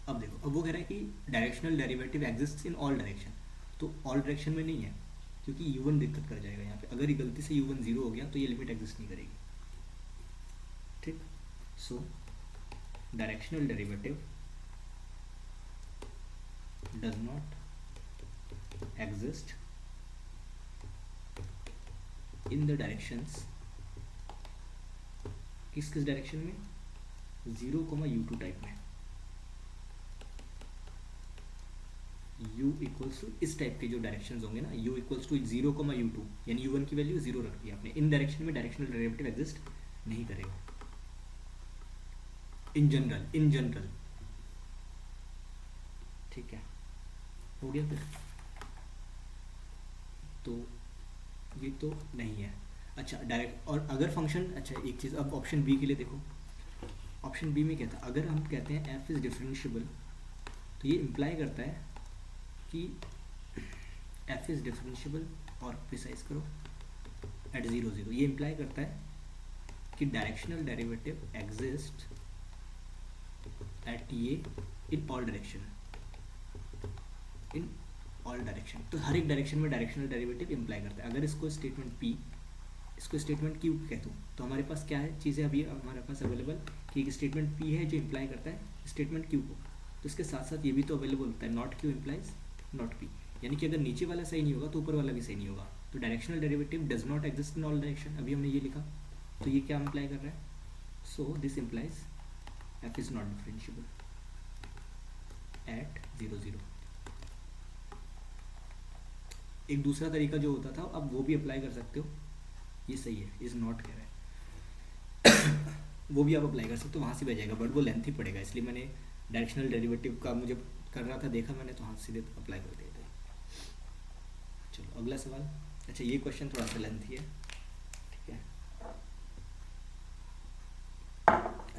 अब देखो, अब वो कह रहा है कि directional derivative exist in all direction, तो ऑल डायरेक्शन में नहीं है, क्योंकि u1 दिक्कत कर जाएगा यहाँ पे। अगर ये गलती से u1 0 हो गया तो ये लिमिट एग्जिस्ट नहीं करेगी। ठीक, so directional derivative does not exist in the directions, किस किस डायरेक्शन में, 0, u2 टाइप में। u इक्वल्स टू इस टाइप के जो डायरेक्शंस होंगे ना, u इक्वल्स टू 0, u2, यानी u1 की वैल्यू 0 रख दी आपने। इन डायरेक्शन में डायरेक्शनल डेरिवेटिव एग्जिस्ट नहीं करेगा इन जनरल। ठीक है, हो गया फिर। तो ये तो नहीं है। अच्छा, डायरेक्ट, और अगर फंक्शन, अच्छा एक चीज़, अब ऑप्शन बी के लिए देखो। ऑप्शन बी में क्या था, अगर हम कहते हैं f इज़ डिफरेंशिएबल, तो ये इम्प्लाई करता है कि f इज़ डिफरेंशिएबल, और प्रिसाइज करो एट 0, 0, ये इम्प्लाई करता है कि डायरेक्शनल डेरिवेटिव एग्जिस्ट एट ये इन ऑल डायरेक्शन। तो हर एक डायरेक्शन में डायरेक्शनल डेरिवेटिव इम्प्लाई करता है। अगर इसको स्टेटमेंट P, इसको स्टेटमेंट Q कह दूँ, तो हमारे पास क्या है चीज़ें अभी हमारे पास अवेलेबल, कि एक स्टेटमेंट P है जो इम्प्लाई करता है स्टेटमेंट Q को, तो इसके साथ साथ ये भी तो अवेलेबल होता है, not Q implies not P, यानी कि अगर नीचे वाला सही नहीं होगा तो ऊपर वाला भी सही नहीं होगा। तो directional derivative does not exist in all direction, अभी हमने ये लिखा, तो ये क्या इम्प्लाई कर रहा है, so this implies f is not differentiable eight 0, 0। एक दूसरा तरीका जो होता था, अब वो भी अप्लाई कर सकते हो, ये सही है, इज नॉट कह रहा है वो भी आप अप्लाई कर सकते हो, वहाँ से भी आ जाएगा, बट वो लेंथ ही पड़ेगा, इसलिए मैंने डायरेक्शनल डेरिवेटिव का मुझे कर रहा था, देखा मैंने, तो हाथ सीधे अप्लाई कर दिया था। चलो अगला सवाल। अच्छा, ये क्वेश्चन थोड़ा सा लेंथी है, ठीक है,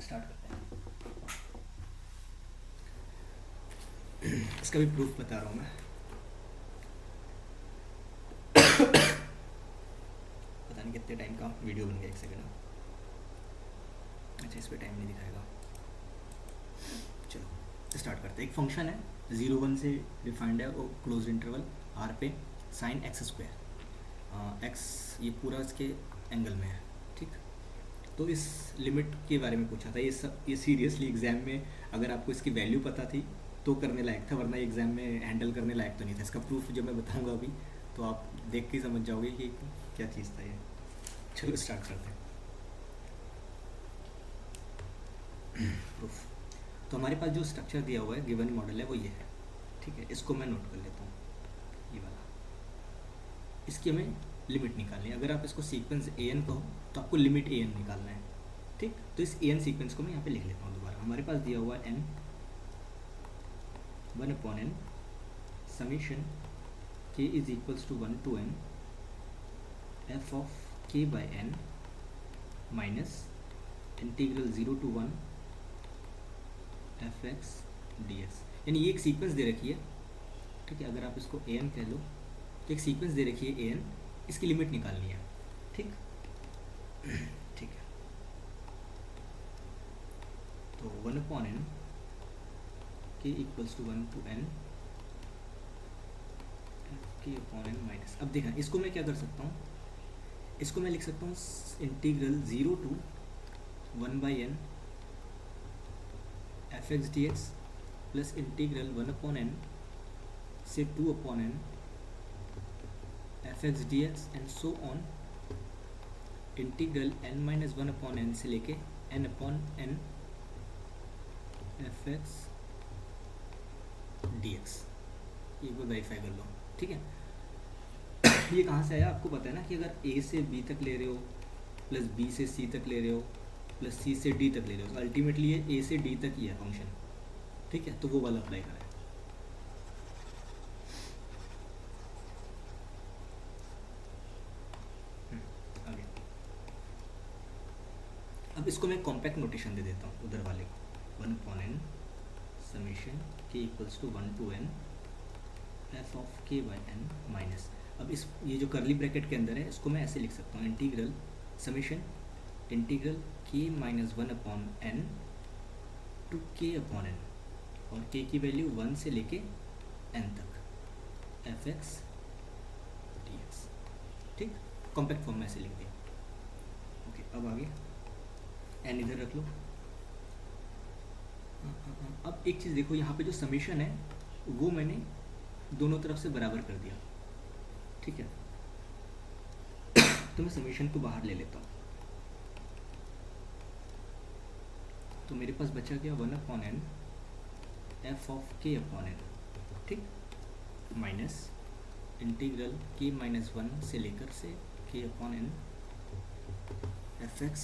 स्टार्ट करते हैं। इसका भी प्रूफ बता रहा हूँ मैं, पता नहीं कितने टाइम का वीडियो बन गया, 1 सेकेंड। अच्छा, इस पर टाइम नहीं दिखाएगा, चलो स्टार्ट करते हैं। एक फंक्शन है 0, 1 से डिफाइंड है, वो क्लोज इंटरवल r पे साइन x², x ये पूरा इसके एंगल में है, ठीक। तो इस लिमिट के बारे में पूछा था, ये सीरियसली एग्जाम में अगर आपको इसकी वैल्यू पता थी तो करने लायक था, वरना एग्जाम में हैंडल करने लायक तो नहीं था। इसका प्रूफ जब मैं बताऊंगा अभी, तो आप देख के समझ जाओगे कि क्या चीज़ था ये। चलो स्टार्ट करते हैं प्रूफ। तो हमारे पास जो स्ट्रक्चर दिया हुआ है, गिवन मॉडल है, वो ये है, ठीक है। इसको मैं नोट कर लेता हूँ, ये वाला। इसकी हमें लिमिट निकालनी है। अगर आप इसको सीक्वेंस an कहो तो आपको लिमिट an निकालना है, ठीक। तो इस an सीक्वेंस को मैं यहाँ पे लिख लेता हूँ दोबारा। हमारे पास दिया हुआ n 1/n summation k is equals to 1 to n f of k by n minus integral 0 to 1 fx dx, यानी ये एक सीक्वेंस दे रखी है, ठीक है। अगर आप इसको an कह लो तो एक सीक्वेंस दे रखी है an, इसकी लिमिट निकालनी है, ठीक ठीक है। तो 1/n k equals to 1 to n k/n minus, अब देखना इसको मैं क्या कर सकता हूँ, इसको मैं लिख सकता हूँ integral 0 to 1/n fx dx plus integral 1/n से 2/n fx dx and so on integral n-1/n से लेके n/n fx dx। ये को वेरीफाई कर लो, ठीक है। ये कहाँ से आया आपको पता है ना, कि अगर a से b तक ले रहे हो प्लस b से c तक ले रहे हो प्लस c से d तक ले रहे हो, तो अल्टीमेटली ये a से d तक ही है फंक्शन, ठीक है। तो वो वाला अप्लाई करें। आगे अब इसको मैं कॉम्पैक्ट नोटेशन दे देता हूँ उधर वाले को, 1/n summation k equals to 1 to n f of k by n minus, अब इस ये जो करली ब्रैकेट के अंदर है इसको मैं ऐसे लिख सकता हूँ, integral summation integral k - 1/n to k/n, और k की वैल्यू 1 से लेके n तक, एफ एक्स डी एक्स। ठीक, कॉम्पैक्ट फॉर्म में ऐसे लिख दिया। ओके, अब आगे एन इधर रख लो। अब एक चीज़ देखो, यहाँ पे जो समीशन है वो मैंने दोनों तरफ से बराबर कर दिया। ठीक है, तो मैं समीशन को बाहर ले लेता हूँ। तो मेरे पास बचा गया 1/n f of k upon n. ठीक, माइनस इंटीग्रल k माइनस 1 से लेकर से k upon n f x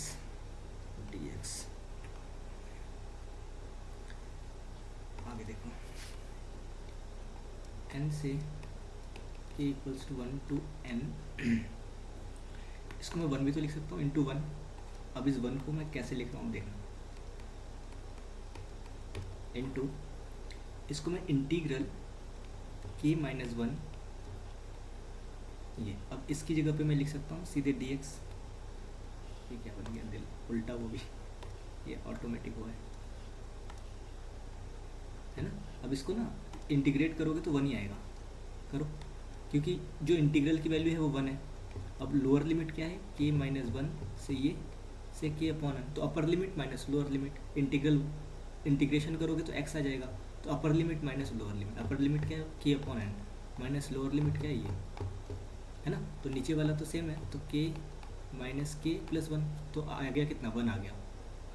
D x. आगे देखो, n से k equals to 1 to n। इसको मैं 1 भी तो लिख सकता हूँ, इंटू 1। अब इस 1 को मैं कैसे लिख रहा हूँ देखना, इंटू इसको मैं इंटीग्रल k माइनस 1 ये, अब इसकी जगह पे मैं लिख सकता हूँ सीधे dx। ये क्या बन गया, दिल उल्टा, वो भी ये ऑटोमेटिक हुआ है ना। अब इसको ना इंटीग्रेट करोगे तो 1 ही आएगा, करो, क्योंकि जो इंटीग्रल की वैल्यू है वो 1 है। अब लोअर लिमिट क्या है, k माइनस 1 से ये से k अपॉन एन, तो upper limit minus lower limit. Integration करोगे तो x आ जाएगा, तो upper limit minus lower limit. Upper limit क्या है, k upon N, minus lower limit क्या है ये, है ना। तो नीचे वाला तो सेम है, तो k माइनस k प्लस 1, तो आ गया कितना, 1 आ गया,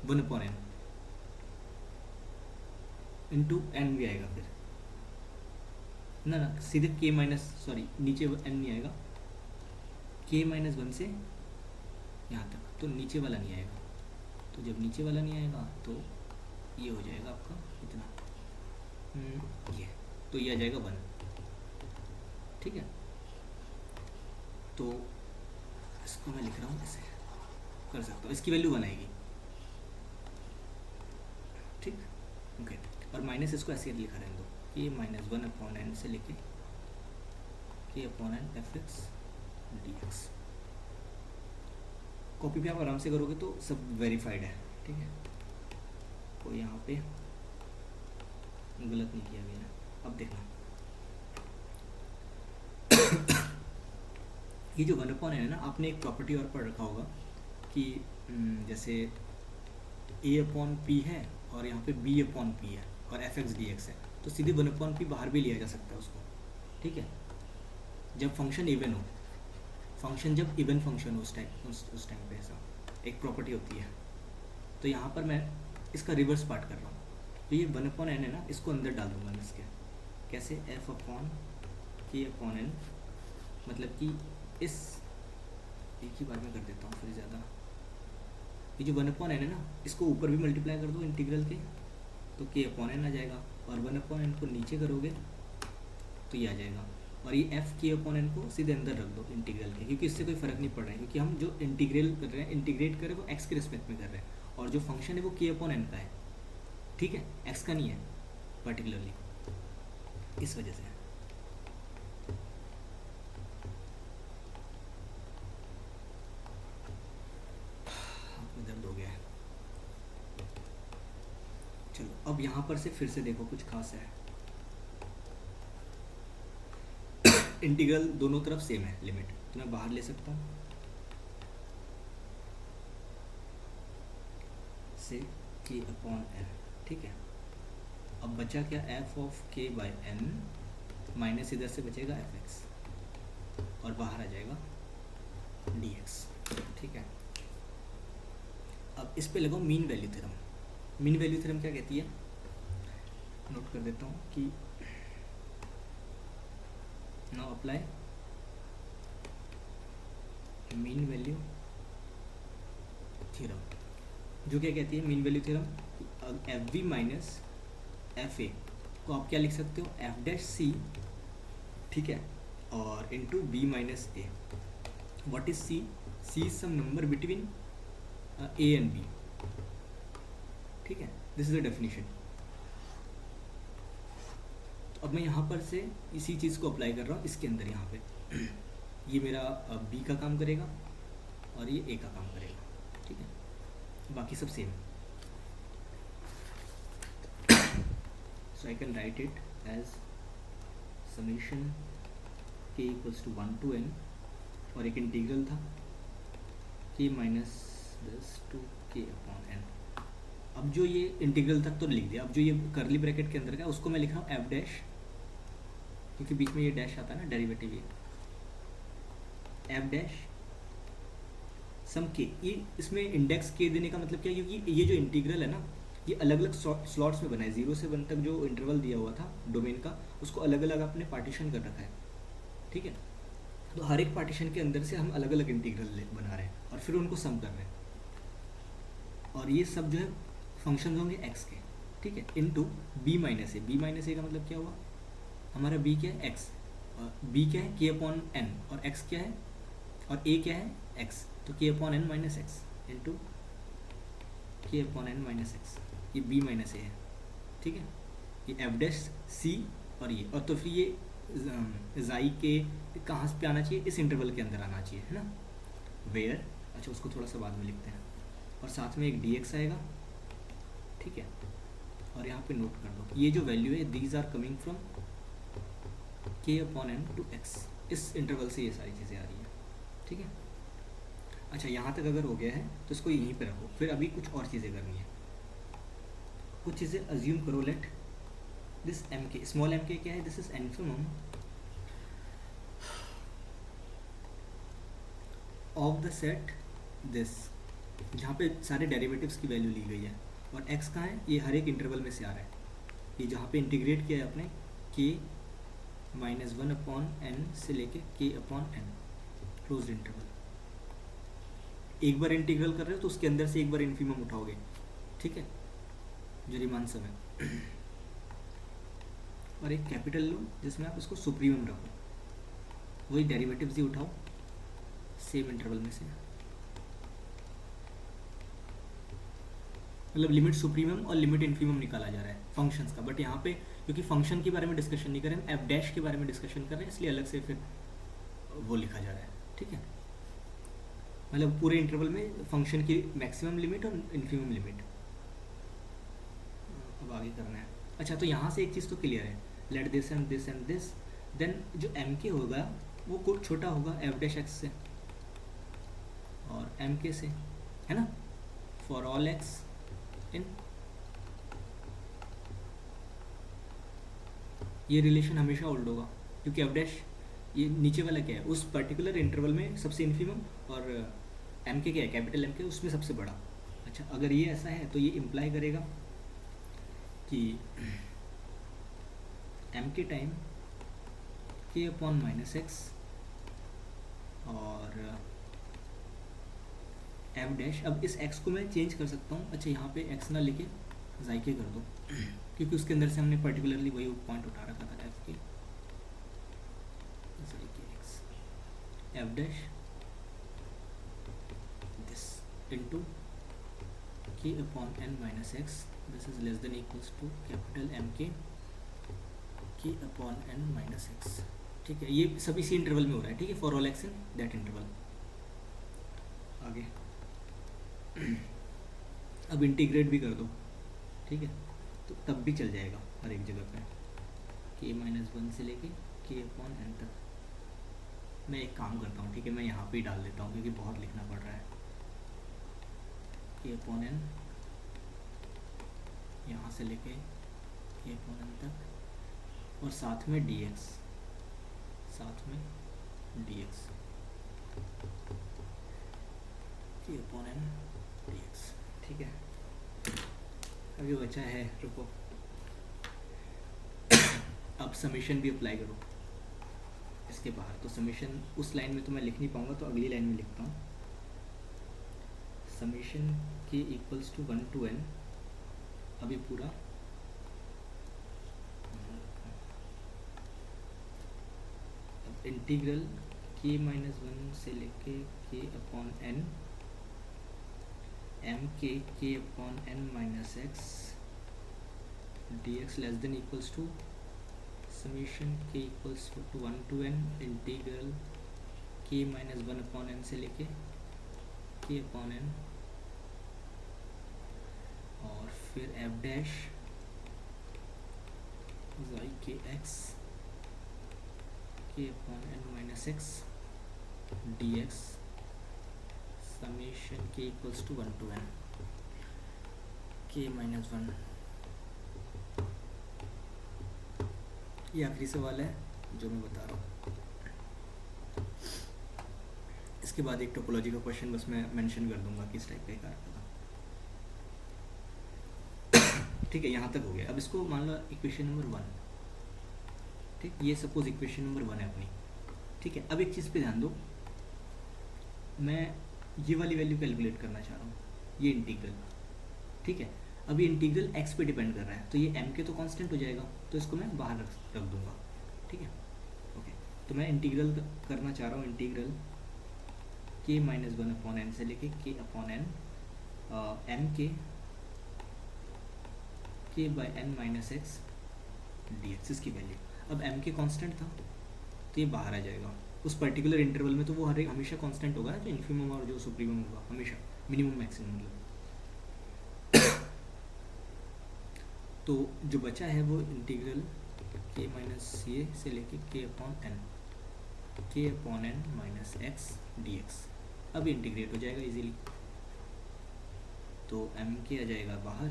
1 अपॉन एन इंटू एन भी आएगा फिर ना सीधे k माइनस, सॉरी नीचे n नहीं आएगा, k माइनस 1 से यहाँ तक, तो नीचे वाला नहीं आएगा। तो जब नीचे वाला नहीं आएगा तो ये हो जाएगा आपका इतना, ये, तो ये आ जाएगा 1। ठीक है, तो इसको मैं लिख रहा हूँ, ऐसे कर सकता हूँ, इसकी वैल्यू 1 आएगी। ठीक, ओके, और माइनस इसको ऐसे लिखा रहने दो, k माइनस 1 अपॉन एन से लेके k upon n f x D x. Copy पे आप आराम से करोगे तो सब वेरीफाइड है। ठीक है, कोई यहाँ पे गलत नहीं किया गया है। अब देखना ये जो 1 अपॉन है ना, आपने एक प्रॉपर्टी और पढ़ रखा होगा कि जैसे a अपॉन पी है और यहाँ पे b अपॉन पी है और एफ एक्स डी एक्स है, तो सीधे 1 अपॉन पी बाहर भी लिया जा सकता है उसको। ठीक है, जब फंक्शन इवन हो, फंक्शन जब इवन फंक्शन हो उस टाइम पे ऐसा एक प्रॉपर्टी होती है। तो यहाँ पर मैं इसका रिवर्स पार्ट कर रहा हूँ, तो ये 1 अपॉन एन है ना, इसको अंदर डाल दूँगा मैं इसके, कैसे, एफ अपॉन के अपॉन एन, मतलब कि इस एक ही बार में कर देता हूँ फिर ज़्यादा। ये जो 1 अपॉन एन है ना, इसको ऊपर भी मल्टीप्लाई कर दो इंटीग्रल के, तो के अपॉन एन आ जाएगा, और 1 अपॉन एन को नीचे करोगे तो ये आ जाएगा, और ये एफ के अपॉन एन को सीधे अंदर रख दो इंटीग्रल के, क्योंकि इससे कोई फ़र्क नहीं पड़ रहा है, क्योंकि हम जो इंटीग्रल कर रहे हैं, इंटीग्रेट कर रहे हैं वो एक्स के रिस्पेक्ट में कर रहे हैं, और जो फंक्शन है वो के अपॉन एन का है। ठीक है, एक्स का नहीं है पर्टिकुलरली, इस वजह से। दर्द हो गया है। चलो अब यहाँ पर से फिर से देखो, कुछ खास है। इंटीग्रल दोनों तरफ सेम है, लिमिट तो मैं बाहर ले सकता हूँ से k अपॉन एन। ठीक है, अब बचा क्या, f of k by n, माइनस इधर से बचेगा एफ एक्स और बाहर आ जाएगा डी एक्स। ठीक है, अब इस पे लगाओ mean value theorem. Mean value theorem क्या कहती है, नोट कर देता हूँ कि now apply mean value theorem, जो क्या कहती है mean value theorem, f b minus f a को आप क्या लिख सकते हो, एफ डैश सी, ठीक है, और into b minus a. What is c, c is some number between a and b. ठीक है, दिस इज द डेफिनेशन। तो अब मैं यहाँ पर से इसी चीज़ को अप्लाई कर रहा हूँ इसके अंदर, यहाँ पे ये मेरा बी का काम करेगा और ये ए का काम करेगा। ठीक है, बाकी सब same. So I can write it as summation के इक्वल्स टू 1 to n, और एक इंटीग्रल था k minus this to k upon n। अब जो ये इंटीग्रल तक तो लिख दिया, अब जो ये करली ब्रैकेट के अंदर का उसको मैं लिख रहा हूँ एफ डैश, क्योंकि बीच में ये डैश आता है ना, डेरिवेटिव ये एफ डैश सम के। ये इसमें इंडेक्स के देने का मतलब क्या है, क्योंकि ये जो इंटीग्रल है ना ये अलग अलग स्लॉट्स में बना है, 0 से 1 तक जो इंटरवल दिया हुआ था डोमेन का उसको अलग अलग आपने पार्टीशन कर रखा है, ठीक है। तो हर एक पार्टीशन के अंदर से हम अलग अलग इंटीग्रल बना रहे हैं और फिर उनको सम कर रहे हैं, और ये सब जो है फंक्शन होंगे एक्स के, ठीक है, इनटू बी माइनस ए। बी माइनस ए का मतलब क्या हुआ, हमारा बी क्या है एक्स, और बी क्या है के अपॉन एन, और एक्स क्या है, और ए क्या है एक्स, तो k upon N minus x into k upon N minus x, ये बी माइनस ए है, ठीक है। ये एफ डैश सी और ये, और तो फिर ये जाई के कहाँ पे आना चाहिए, इस इंटरवल के अंदर आना चाहिए, है ना, वेयर। अच्छा उसको थोड़ा सा बाद में लिखते हैं, और साथ में एक डी एक्स आएगा, ठीक है। और यहाँ पे नोट कर दो ये जो वैल्यू है दीज आर कमिंग फ्रॉम के अपॉन एन टू एक्स, इस इंटरवल से ये सारी चीज़ें आ रही हैं, ठीक है। अच्छा यहाँ तक अगर हो गया है तो इसको यहीं पे रखो, फिर अभी कुछ और चीज़ें करनी है, कुछ चीज़ें अज्यूम करो। लेट दिस एम के, स्मॉल एम के क्या है, this is infimum of the set this, जहाँ पे सारे डेरिवेटिव्स की वैल्यू ली गई है, और x कहाँ है, ये हर एक इंटरवल में से आ रहा है, ये जहाँ पे इंटीग्रेट किया है आपने k माइनस 1 अपॉन एन से लेके k upon n close interval. एक बार इंटीग्रल कर रहे हो तो उसके अंदर से एक बार इन्फीमम उठाओगे, ठीक है, जो रीमान सम है, और एक कैपिटल लो जिसमें आप इसको सुप्रीमम रखो, वही डेरिवेटिव्स ही उठाओ सेम इंटरवल में से, मतलब लिमिट सुप्रीमम और लिमिट इन्फीमम निकाला जा रहा है फंक्शंस का। बट यहाँ पे क्योंकि फंक्शन के बारे में डिस्कशन नहीं कर रहे हैं, एफ डैश के बारे में डिस्कशन कर रहे हैं, इसलिए अलग से फिर वो लिखा जा रहा है, ठीक है। मतलब पूरे इंटरवल में फंक्शन की मैक्सिमम लिमिट और इन्फीमम लिमिट। अब आगे करना है। अच्छा तो यहाँ से एक चीज़ तो क्लियर है, let this and this and this, then जो एम के होगा वो कुछ छोटा होगा एफ डैश एक्स से और एम के से, है ना, फॉर ऑल एक्स इन, ये रिलेशन हमेशा होल्ड होगा, क्योंकि एफ डैश ये नीचे वाला क्या है, उस पर्टिकुलर इंटरवल में सबसे इन्फीमम, और एम के क्या है, कैपिटल एम के उसमें सबसे बड़ा। अच्छा अगर ये ऐसा है तो ये इम्प्लाई करेगा कि एम के टाइम के अपॉन माइनस एक्स और एफ डैश। अब इस x को मैं चेंज कर सकता हूँ, अच्छा यहाँ पे x ना लिखे जाई के कर दो, क्योंकि उसके अंदर से हमने पर्टिकुलरली वही पॉइंट उठा रखा था f के, जाई के x F dash this into K upon N minus X, this is less than equals to capital M K upon N minus X, ठीक है। ये सब इसी इंटरवल में हो रहा है, ठीक है, for all X in that interval. आगे अब इंटीग्रेट भी कर दो, ठीक है, तो तब भी चल जाएगा हर एक जगह पे, k माइनस 1 से लेके k अपॉन एन तक। मैं एक काम करता हूँ, ठीक है, मैं यहाँ पे ही डाल देता हूँ क्योंकि बहुत लिखना पड़ रहा है, k अपॉन एन यहाँ से लेके k अपॉन एन तक, और साथ में dx, साथ में dx k upon n dx, ठीक है। अभी बचा है, रुको, अब समेशन भी अप्लाई करो इसके बाहर। तो समेशन उस लाइन में तो मैं लिख नहीं पाऊंगा, तो अगली लाइन में लिखता हूँ, समेशन के इक्वल्स टू 1 to n, अभी पूरा इंटीग्रल k माइनस 1 से लेके k upon n M K upon N minus x D X less than equals to summation K equals to 1 to n integral K minus 1 upon N से लेके के अपॉन एन, और फिर F dash xi k x k upon n minus x D x summation k equals to 1 to n k minus 1। ये आखिरी सवाल है जो मैं बता रहा हूँ। इसके बाद एक टोपोलॉजी का क्वेश्चन बस मैं मेंशन कर दूंगा किस टाइप का एक आता था। ठीक है, यहाँ तक हो गया। अब इसको मान लो इक्वेशन नंबर 1, ठीक, ये सपोज इक्वेशन नंबर 1 है अपनी। ठीक है, अब एक चीज़ पे ध्यान दो, मैं ये वाली वैल्यू कैलकुलेट करना चाह रहा हूँ, ये इंटीग्रल। ठीक है, अब ये इंटीग्रल x पे डिपेंड कर रहा है, तो ये m के तो कांस्टेंट हो जाएगा, तो इसको मैं बाहर रख दूंगा। ठीक है, ओके। तो मैं इंटीग्रल करना चाह रहा हूँ, integral k minus 1 upon N से लेके k अपॉन एन m k by n minus x D x, इसकी वैल्यू। अब m के कांस्टेंट था तो ये बाहर आ जाएगा। उस पर्टिकुलर इंटरवल में तो वो हमेशा कांस्टेंट होगा ना, जो इन्फिमम और जो सुप्रीमम होगा, हमेशा मिनिमम मैक्सिमम मतलब। तो जो बचा है वो इंटीग्रल k माइनस ये से लेके k upon N minus x D x. अब इंटीग्रेट हो जाएगा इजीली, तो m के आ जाएगा बाहर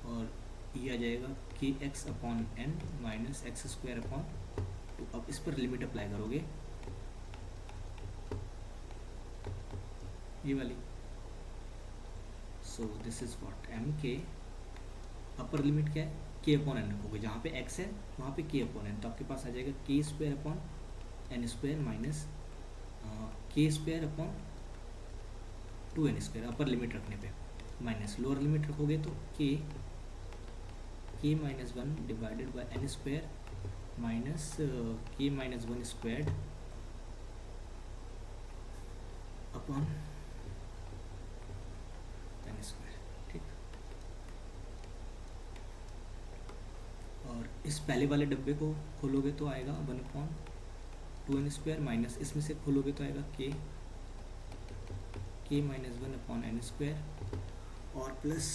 और ये आ जाएगा k x upon N minus x square upon 2। अब इस पर लिमिट अप्लाई करोगे, ये वाली। So this is what m के अपर लिमिट क्या है, k अपॉन एन रखोगे, जहाँ पे x है वहाँ पे k अपॉन एन, तो आपके पास आ जाएगा k square upon N square minus k square upon 2n square, upper limit रखने पे, माइनस लोअर लिमिट रखोगे तो k minus 1 divided by n square minus k minus 1 squared upon N square. ठीक, और इस पहले वाले डब्बे को खोलोगे तो आएगा 1 अपॉन 2n स्क्वायर, माइनस इसमें से खोलोगे तो आएगा k minus 1 upon N square और plus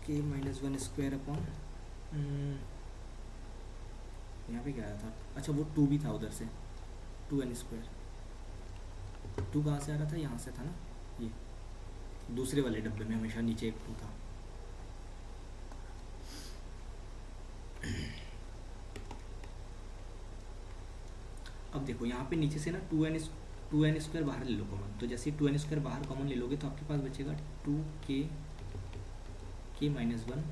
k minus 1 square upon, यहाँ पे क्या आया था, अच्छा वो 2 भी था उधर से, 2n स्क्वायर। 2 कहाँ से आ रहा था, यहाँ से था ना, ये दूसरे वाले डब्बे में हमेशा नीचे एक 2 था। अब देखो यहाँ पे नीचे से ना 2n स्क्वायर बाहर ले लो कॉमन, तो जैसे 2n स्क्वायर बाहर कॉमन ले लोगे तो आपके पास बचेगा 2k माइनस 1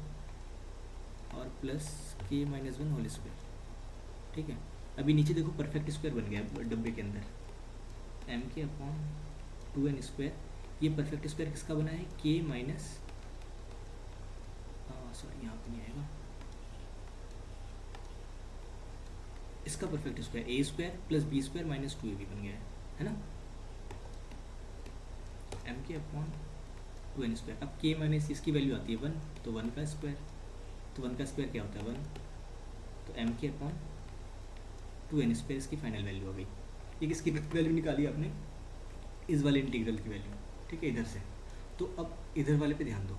और plus k minus 1 whole square. ठीक है, अभी नीचे देखो परफेक्ट स्क्वायर बन गया डब्बे के अंदर, m के अपॉन 2n स्क्वायर। ये परफेक्ट स्क्वायर किसका बना है, k माइनस, सॉरी यहाँ पे नहीं आएगा, इसका perfect square a square plus b square minus 2ab बन गया है ना, m के अपॉन 2n स्क्वायर। अब k माइनस इसकी वैल्यू आती है 1, तो 1 का स्क्वायर, तो 1 का स्क्वायर क्या होता है 1, तो m के अपॉन 2n स्क्वायर इसकी फाइनल वैल्यू आ गई। ये किसकी वैल्यू निकाली आपने, इस वाले इंटीग्रल की वैल्यू। ठीक है, इधर से। तो अब इधर वाले पे ध्यान दो,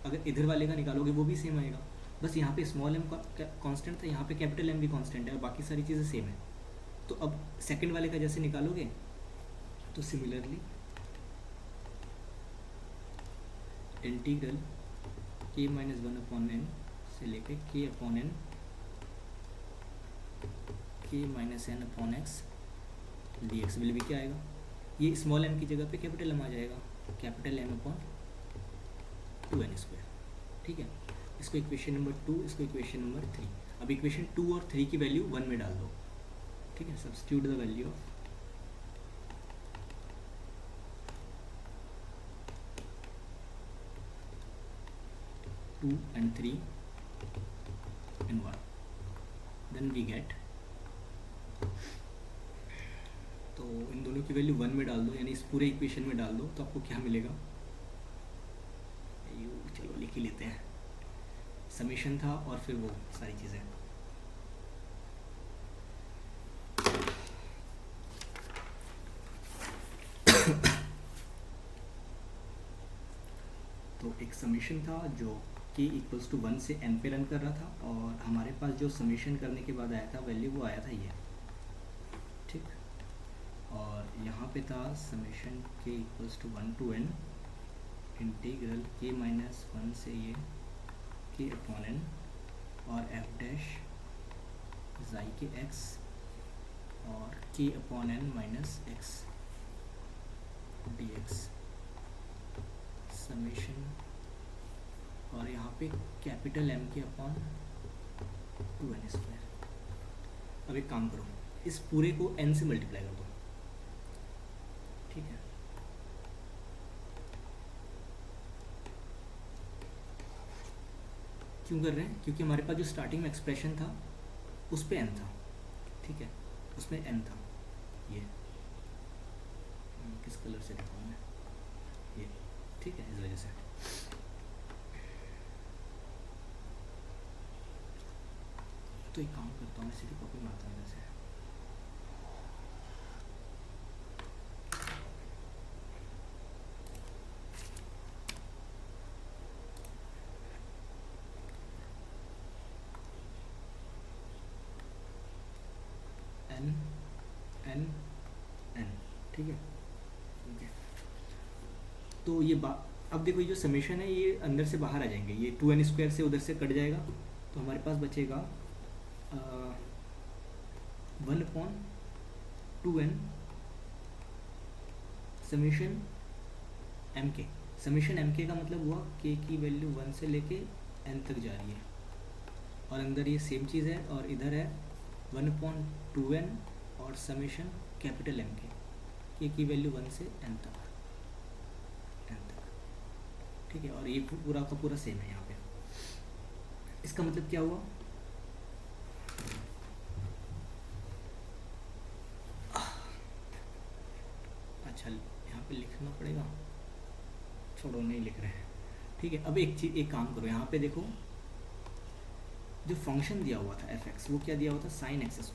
अगर इधर वाले का निकालोगे वो भी सेम आएगा, बस यहाँ पे स्मॉल m कांस्टेंट था, यहाँ पे कैपिटल M भी कांस्टेंट है और बाकी सारी चीज़ें सेम है। तो अब सेकंड वाले का जैसे निकालोगे तो similarly integral k minus 1 upon n से लेके k upon n k minus n upon x D x भी क्या आएगा, ये स्मॉल m की जगह पे कैपिटल M आ जाएगा, capital M upon 2n square. ठीक है, इसको इक्वेशन नंबर 2, इसको इक्वेशन नंबर 3। अब इक्वेशन 2 और 3 की वैल्यू 1 में डाल दो। ठीक है, substitute the value of 2 and 3 and 1, then we get, तो इन दोनों की वैल्यू 1 में डाल दो, यानी इस पूरे इक्वेशन में डाल दो, तो आपको क्या मिलेगा, चलो लिख ही लेते हैं, समीशन था और फिर वो सारी चीज़ें। तो एक समीशन था जो k इक्वल्स टू 1 से n पे रन कर रहा था, और हमारे पास जो समीशन करने के बाद आया था वैल्यू वो आया था ये। और यहाँ पे था समेशन के equals to 1 to n integral k minus 1 से ये k अपॉन n और f डैश जाई के x और k upon n minus x dx summation और यहाँ पे कैपिटल M के अपॉन 2n²। अब एक काम करो, इस पूरे को n से मल्टीप्लाई कर दो, ठीक है। क्यों कर रहे हैं? क्योंकि हमारे पास जो स्टार्टिंग में एक्सप्रेशन था उस पे n था, ठीक है, उसमें n था। ये किस कलर से लिखा हूँ मैं, ये, ठीक है, इस वजह से। तो एक काम करता हूँ, इसी की कॉपी मारता हूँ इधर से। n n n, ठीक है, ठीक है। तो ये अब देखो, ये जो समेशन है ये अंदर से बाहर आ जाएंगे, ये 2n² से उधर से कट जाएगा, तो हमारे पास बचेगा 1/2n समेशन एम के। समेशन एम के का मतलब हुआ k की वैल्यू 1 से लेके n तक जा रही है, और अंदर ये सेम चीज़ है, और इधर है 1/2n और समेशन कैपिटल एम के, k की वैल्यू 1 से n तक, ठीक है। और ये पूरा का पूरा सेम है यहाँ पे। इसका मतलब क्या हुआ? अच्छा, यहाँ पे लिखना पड़ेगा, छोड़ो, नहीं लिख रहे हैं, ठीक है। अब एक काम करो, यहाँ पे देखो, जो फंक्शन दिया हुआ था f(x), वो क्या दिया हुआ था? sin x²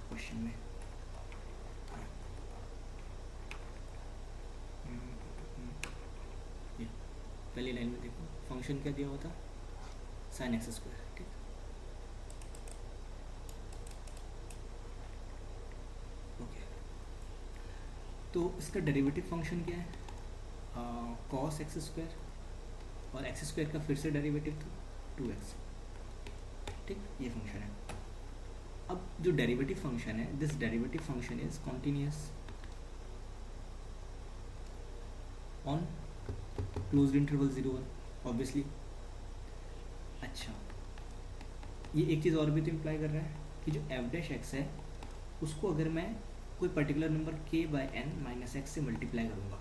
क्वेश्चन में। ये पहली लाइन में देखो, फंक्शन क्या दिया हुआ था? sin x², ठीक। ओके, तो इसका डेरिवेटिव फंक्शन क्या है? cos x², और x² का फिर से डेरिवेटिव था 2x, ठीक, ये फंक्शन है। अब जो डेरिवेटिव फंक्शन है, this derivative function is continuous on closed interval 0-1 obviously. अच्छा, ये एक चीज़ और भी तो इम्प्लाई कर रहा है कि जो f'(x) है उसको अगर मैं कोई particular number k/n minus x से मल्टीप्लाई करूँगा,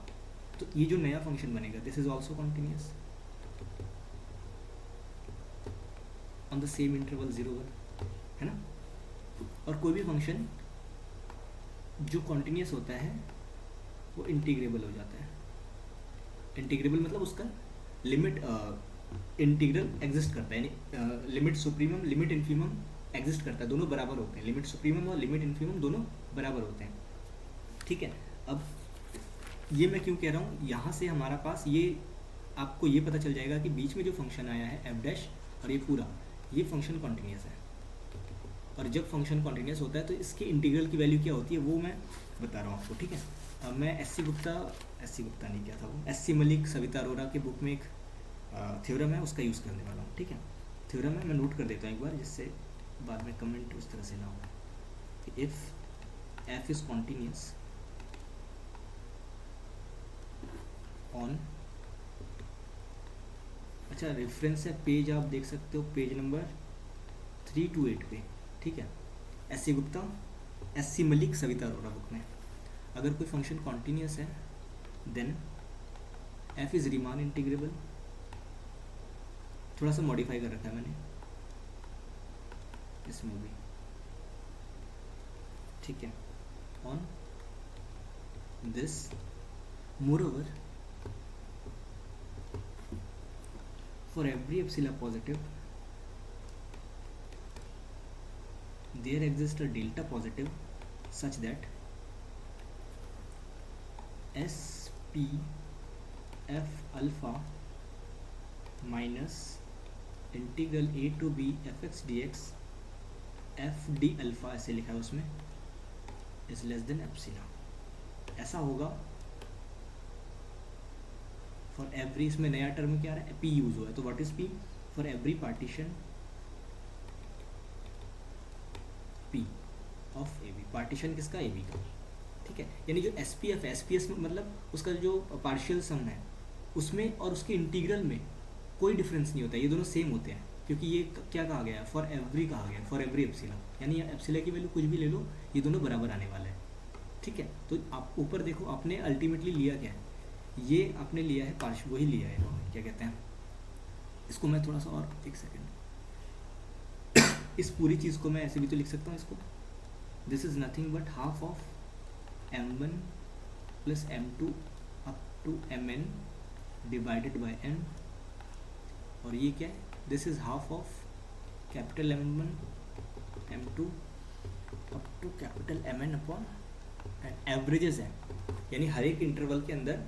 तो ये जो नया फंक्शन बनेगा, this is also continuous on the same interval 0-1, है ना। और कोई भी फंक्शन जो कॉन्टिन्यूस होता है वो इंटीग्रेबल हो जाता है। इंटीग्रेबल मतलब उसका लिमिट इंटीग्रल एग्जिस्ट करता है, यानी limit supremum limit infimum exist करता है, दोनों बराबर होते हैं। लिमिट सुप्रीमम और लिमिट इन्फीमम दोनों बराबर होते हैं, ठीक है। अब ये मैं क्यों कह रहा हूँ, यहाँ से हमारा पास ये आपको ये पता चल जाएगा कि बीच में जो फंक्शन आया है f' और ये पूरा, ये फंक्शन कॉन्टिन्यूस है। और जब फंक्शन कॉन्टिन्यूस होता है तो इसकी इंटीग्रल की वैल्यू क्या होती है वो मैं बता रहा हूँ आपको, ठीक है। अब मैं एस.सी. गुप्ता नहीं, क्या था वो, एस.सी. मलिक, सविता अरोरा के बुक में एक थ्योरम है, उसका यूज़ करने वाला हूँ, ठीक है। थ्योरम है, मैं नोट कर देता हूँ एक बार, जिससे बाद में कमेंट उस तरह से ना हो। If F is continuous on, अच्छा रेफरेंस है पेज, आप देख सकते हो पेज नंबर 328 पे, ठीक है। S C. Gupta, S C. Malik, Savita Arora book में। अगर कोई फंक्शन कॉन्टिन्यूस है then F is Riemann integrable, थोड़ा सा मॉडिफाई कर रखा है मैंने इसमें भी, ठीक है। On this moreover for every epsilon positive there exists a delta positive such that SP f alpha minus integral a to b fx dx f d alpha ऐसे लिखा है उसमें is less than epsilon, ऐसा होगा फॉर एवरी, इसमें नया टर्म क्या आ रहा है, पी यूज हुआ है, तो what is P, for every partition P of A B, partition किसका, ए बी का, ठीक है। यानी जो एस पी एफ है, एस पी एस मतलब उसका जो पार्शियल सम है उसमें और उसके इंटीग्रल में कोई डिफरेंस नहीं होता, ये दोनों सेम होते हैं, क्योंकि ये क्या कहा गया है, फॉर एवरी कहा गया है, फॉर एवरी एप्सिला, यानी एप्सिला की वैल्यू कुछ भी ले लो ये दोनों बराबर आने वाला है, ठीक है। तो आप ऊपर देखो आपने अल्टीमेटली लिया क्या है, ये आपने लिया है पार्श, वही लिया है, क्या कहते हैं इसको, मैं थोड़ा सा और एक सेकेंड, इस पूरी चीज़ को मैं ऐसे भी तो लिख सकता हूँ इसको, this is nothing but half of m1 plus m2 up to mn divided by n, और ये क्या है, this is half of capital M1 M2 up to capital Mn upon averages है, यानी हर एक इंटरवल के अंदर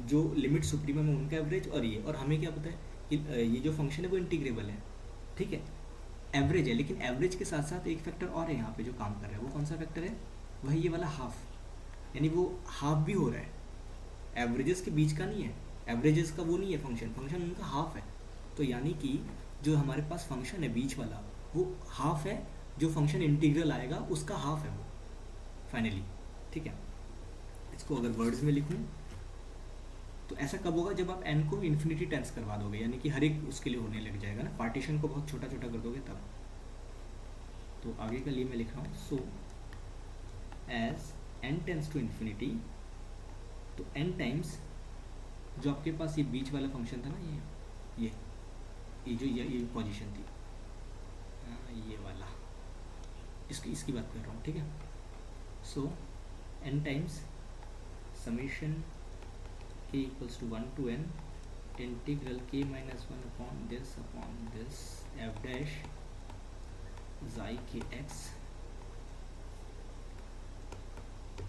जो लिमिट सुप्रीमम है उनका एवरेज, और ये, और हमें क्या पता है कि ये जो फंक्शन है वो इंटीग्रेबल है, ठीक है, एवरेज है, लेकिन एवरेज के साथ साथ एक फैक्टर और है यहाँ पे जो काम कर रहा है, वो कौन सा फैक्टर है, वही ये वाला हाफ, यानी वो हाफ भी हो रहा है, एवरेजेस के बीच का नहीं है, एवरेजेस का वो नहीं है फंक्शन, फंक्शन उनका हाफ है, तो यानी कि जो हमारे पास फंक्शन है बीच वाला वो हाफ है, जो फंक्शन इंटीग्रल आएगा उसका हाफ है वो फाइनली, ठीक है। इसको अगर वर्ड्स में लिखूँ तो ऐसा कब होगा, जब आप n को इन्फिनिटी टेंस करवा दोगे, यानी कि हर एक उसके लिए होने लग जाएगा ना, पार्टीशन को बहुत छोटा छोटा कर दोगे तब। तो आगे के लिए मैं लिख रहा हूँ, so as n tends to infinity, तो n टाइम्स जो आपके पास ये बीच वाला फंक्शन था ना, ये जो ये पोजीशन थी, ये वाला, इसकी बात कर रहा हूँ, ठीक है। So n times summation k equals to 1 to n integral k minus 1 upon this f dash xi kx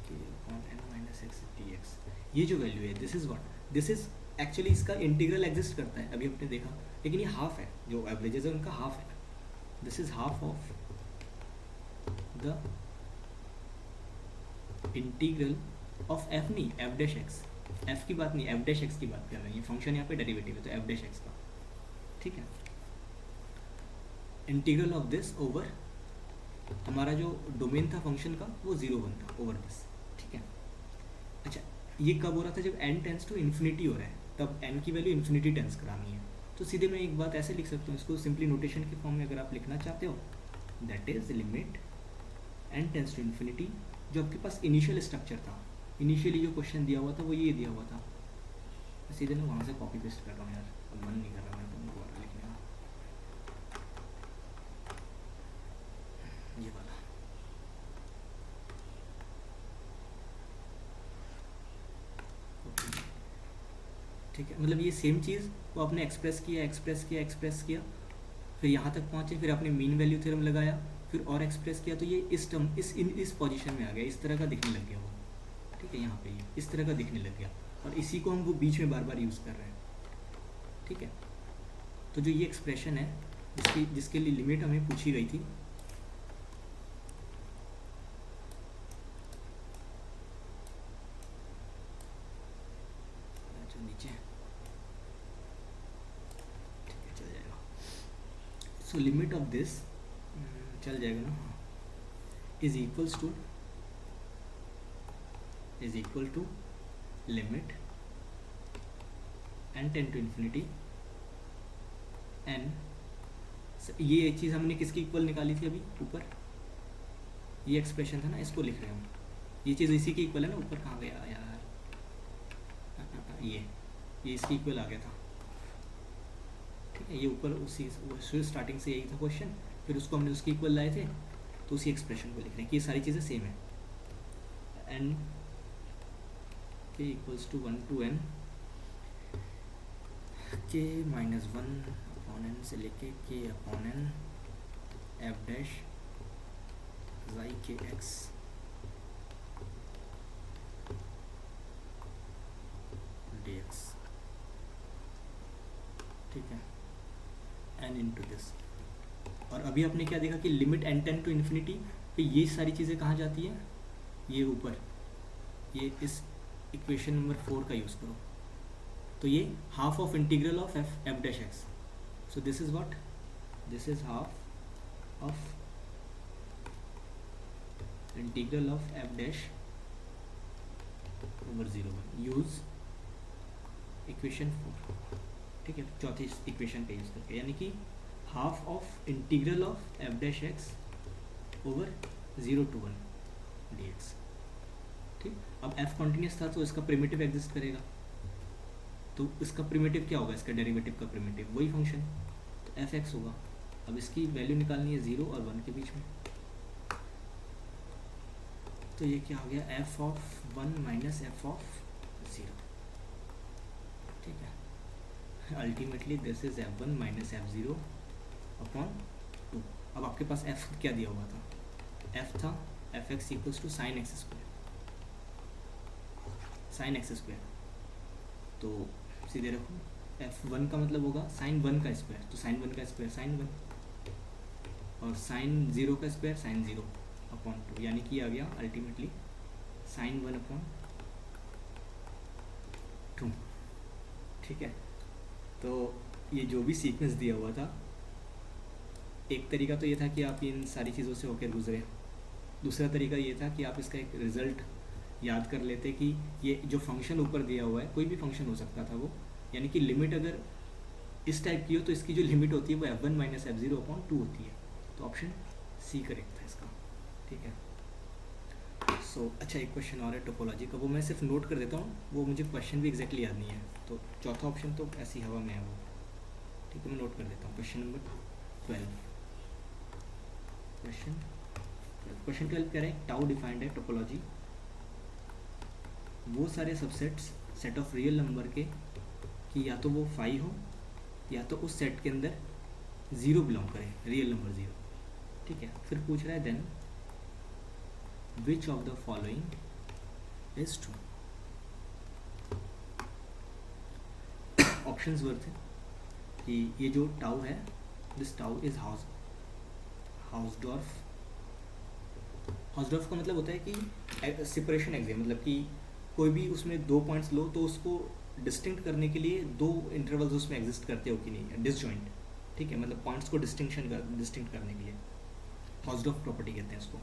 k upon n minus x dx, ये जो वैल्यू है, this is what, this is actually इसका इंटीग्रल एग्जिस्ट करता है, अभी हमने देखा, लेकिन ये हाफ है, जो एवरेजेस है उनका हाफ है, this is half of the integral of f, नहीं f डैश x, f की बात नहीं, f डैश x की बात कर रहे हैं, ये फंक्शन यहाँ पे डेरिवेटिव है तो f डैश x का, ठीक है, इंटीग्रल ऑफ दिस ओवर, हमारा जो डोमेन था फंक्शन का वो 0 1 था ओवर दिस, ठीक है। अच्छा, ये कब हो रहा था, जब n टेंस टू इन्फिनिटी हो रहा है, तब n की वैल्यू इन्फिनिटी टेंस करानी है, तो सीधे मैं एक बात ऐसे लिख सकता हूँ, इसको सिंपली नोटेशन के फॉर्म में अगर आप लिखना चाहते हो, that is limit n tends to infinity, जो आपके पास इनिशियल स्ट्रक्चर था, इनिशियली जो क्वेश्चन दिया हुआ था वो ये दिया हुआ था, सीधे मैं वहाँ से कॉपी पेस्ट कर रहा हूँ यार, अब मन नहीं कर रहा मैं तो दोबारा लिखने का, ये वाला, ठीक है, मतलब ये सेम चीज़ वो आपने एक्सप्रेस किया, फिर यहाँ तक पहुँचे, फिर आपने मीन वैल्यू थ्योरम लगाया, फिर और एक्सप्रेस किया, तो ये इस टर्म इस पोजीशन में आ गया, इस तरह का दिखने लग गया वो, ठीक है, यहाँ पे ये इस तरह का दिखने लग गया, और इसी को हम वो बीच में बार बार यूज़ कर रहे हैं, ठीक है। तो जो ये एक्सप्रेशन है जिसके लिए लिमिट हमें पूछी गई थी, नीचे, ठीक है, चल जाएगा, सो लिमिट ऑफ दिस चल जाएगा ना, is equal to limit n tend to infinity n, ये चीज़ हमने किसकी इक्वल निकाली थी अभी ऊपर, ये एक्सप्रेशन था ना, इसको लिख रहे हैं हम, ये चीज़ इसी की इक्वल है ना, ऊपर कहाँ गया यार, ये इसकी इक्वल आ गया था, ठीक है, ये ऊपर उसी स्टार्टिंग से यही था क्वेश्चन, फिर उसको हमने उसकी इक्वल लाए थे, तो उसी एक्सप्रेशन को लिख रहे हैं कि ये सारी चीज़ें सेम है, n k equals to 1 to n k minus 1 upon n से लेके k upon n f dash xi kx dx, ठीक है, n इंटू दिस, और अभी आपने क्या देखा कि limit n tend to infinity पे ये सारी चीज़ें कहाँ जाती हैं, ये ऊपर, ये इक्वेशन नंबर 4 का यूज़ करो। तो ये half of integral of F dash x, so this is what, this is half of integral of F dash over 0 use equation 4, ठीक है, चौथी इक्वेशन का यूज़ करके, यानी कि half of integral of F dash x over 0 to 1 dx। ठीक, अब f कॉन्टिन्यूस था तो इसका प्रिमिटिव एग्जिस्ट करेगा, तो इसका प्रिमिटिव क्या होगा, इसका डेरिवेटिव का प्रिमिटिव वही फंक्शन, तो एफ एक्स होगा। अब इसकी वैल्यू निकालनी है 0 और 1 के बीच में, तो ये क्या हो गया, F of 1 minus F of 0, ठीक है। Ultimately this is f1 minus f0 upon 2। अब आपके पास f क्या दिया हुआ था, f था f x equals to sine x square, sine x square, तो सीधे रखो f1 का मतलब होगा साइन 1 का स्क्वायर, तो साइन 1 का स्क्वायर साइन 1, और साइन 0 का स्क्वायर साइन 0 अपॉन 2, यानी कि आ गया अल्टीमेटली साइन 1 अपॉन 2, ठीक है। तो ये जो भी सीक्वेंस दिया हुआ था, एक तरीका तो ये था कि आप इन सारी चीज़ों से होकर गुजरे, दूसरा तरीका ये था कि आप इसका एक रिज़ल्ट याद कर लेते कि ये जो फंक्शन ऊपर दिया हुआ है कोई भी फंक्शन हो सकता था वो, यानी कि लिमिट अगर इस टाइप की हो तो इसकी जो लिमिट होती है वो f1 माइनस f0 अपॉन 2 होती है, तो ऑप्शन सी करेक्ट था इसका, ठीक है। सो अच्छा, एक क्वेश्चन और है टोपोलॉजी का, वो मैं सिर्फ नोट कर देता हूँ, वो मुझे क्वेश्चन भी एग्जैक्टली याद नहीं है, तो चौथा ऑप्शन तो ऐसी हवा में है वो, ठीक है, मैं नोट कर देता हूँ। क्वेश्चन नंबर 12, क्वेश्चन 12 कह रहे हैं टाउ डिफाइंड है टोपोलॉजी, वो सारे subsets set of real number के कि या तो वो 5 हो या तो उस सेट के अंदर 0 बिलोंग करे, रियल नंबर 0, ठीक है। फिर पूछ रहा है then which of the following is true. Options were थे कि ये जो टाउ है, दिस टाउ इज हाउसडॉर्फ का मतलब होता है कि सेपरेशन एग्जाम, मतलब कि कोई भी उसमें 2 पॉइंट्स लो तो उसको डिस्टिंक्ट करने के लिए 2 इंटरवल्स उसमें एग्जिस्ट करते हो कि नहीं, डिसजॉइंट, ठीक है, मतलब पॉइंट्स को डिस्टिंक्ट करने के लिए हाउसडॉर्फ प्रॉपर्टी कहते हैं इसको।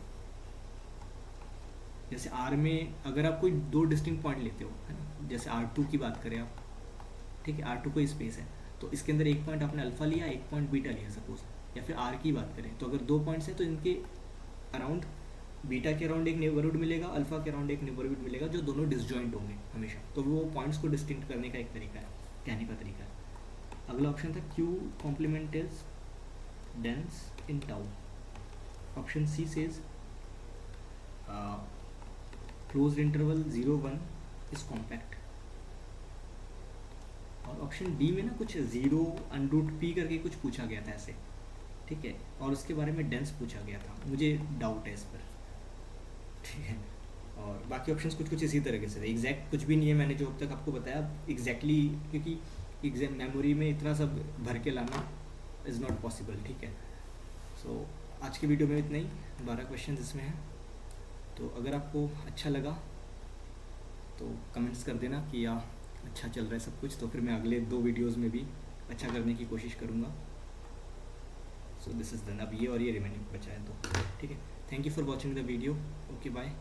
जैसे R में अगर आप कोई 2 डिस्टिंक्ट पॉइंट लेते हो, है ना, जैसे R2 की बात करें आप, ठीक है, R2 कोई स्पेस है, तो इसके अंदर एक पॉइंट आपने अल्फा लिया, एक पॉइंट बीटा लिया सपोज, या फिर R की बात करें तो अगर 2 पॉइंट्स हैं तो इनके अराउंड, बीटा के अराउंड एक नेबरहुड मिलेगा, अल्फा के अराउंड एक नेबरहुड मिलेगा, जो दोनों डिसजॉइंट होंगे हमेशा, तो वो पॉइंट्स को डिस्टिंक्ट करने का एक तरीका है, कहने का तरीका है। अगला ऑप्शन था Q complement is dense in tau, option C says closed interval 0-1 is compact, और ऑप्शन डी में ना कुछ 0 अंडरूट पी करके कुछ पूछा गया था ऐसे, ठीक है, और उसके बारे में डेंस पूछा गया था, मुझे डाउट है इस पर, ठीक है। और बाकी ऑप्शंस कुछ इसी तरीके से थे, एग्जैक्ट कुछ भी नहीं है मैंने जो अब तक आपको बताया एग्जैक्टली, क्योंकि एग्जाम मेमोरी में इतना सब भर के लाना इज़ नॉट पॉसिबल, ठीक है। सो आज की वीडियो में इतना ही, 12 क्वेश्चन इसमें हैं, तो अगर आपको अच्छा लगा तो कमेंट्स कर देना कि या अच्छा चल रहा है सब कुछ, तो फिर मैं अगले 2 वीडियोज़ में भी अच्छा करने की कोशिश करूँगा। सो दिस इज़ डन, अब ये और ये रिमेनिंग बचा है, तो ठीक है। Thank you for watching the video, okay bye.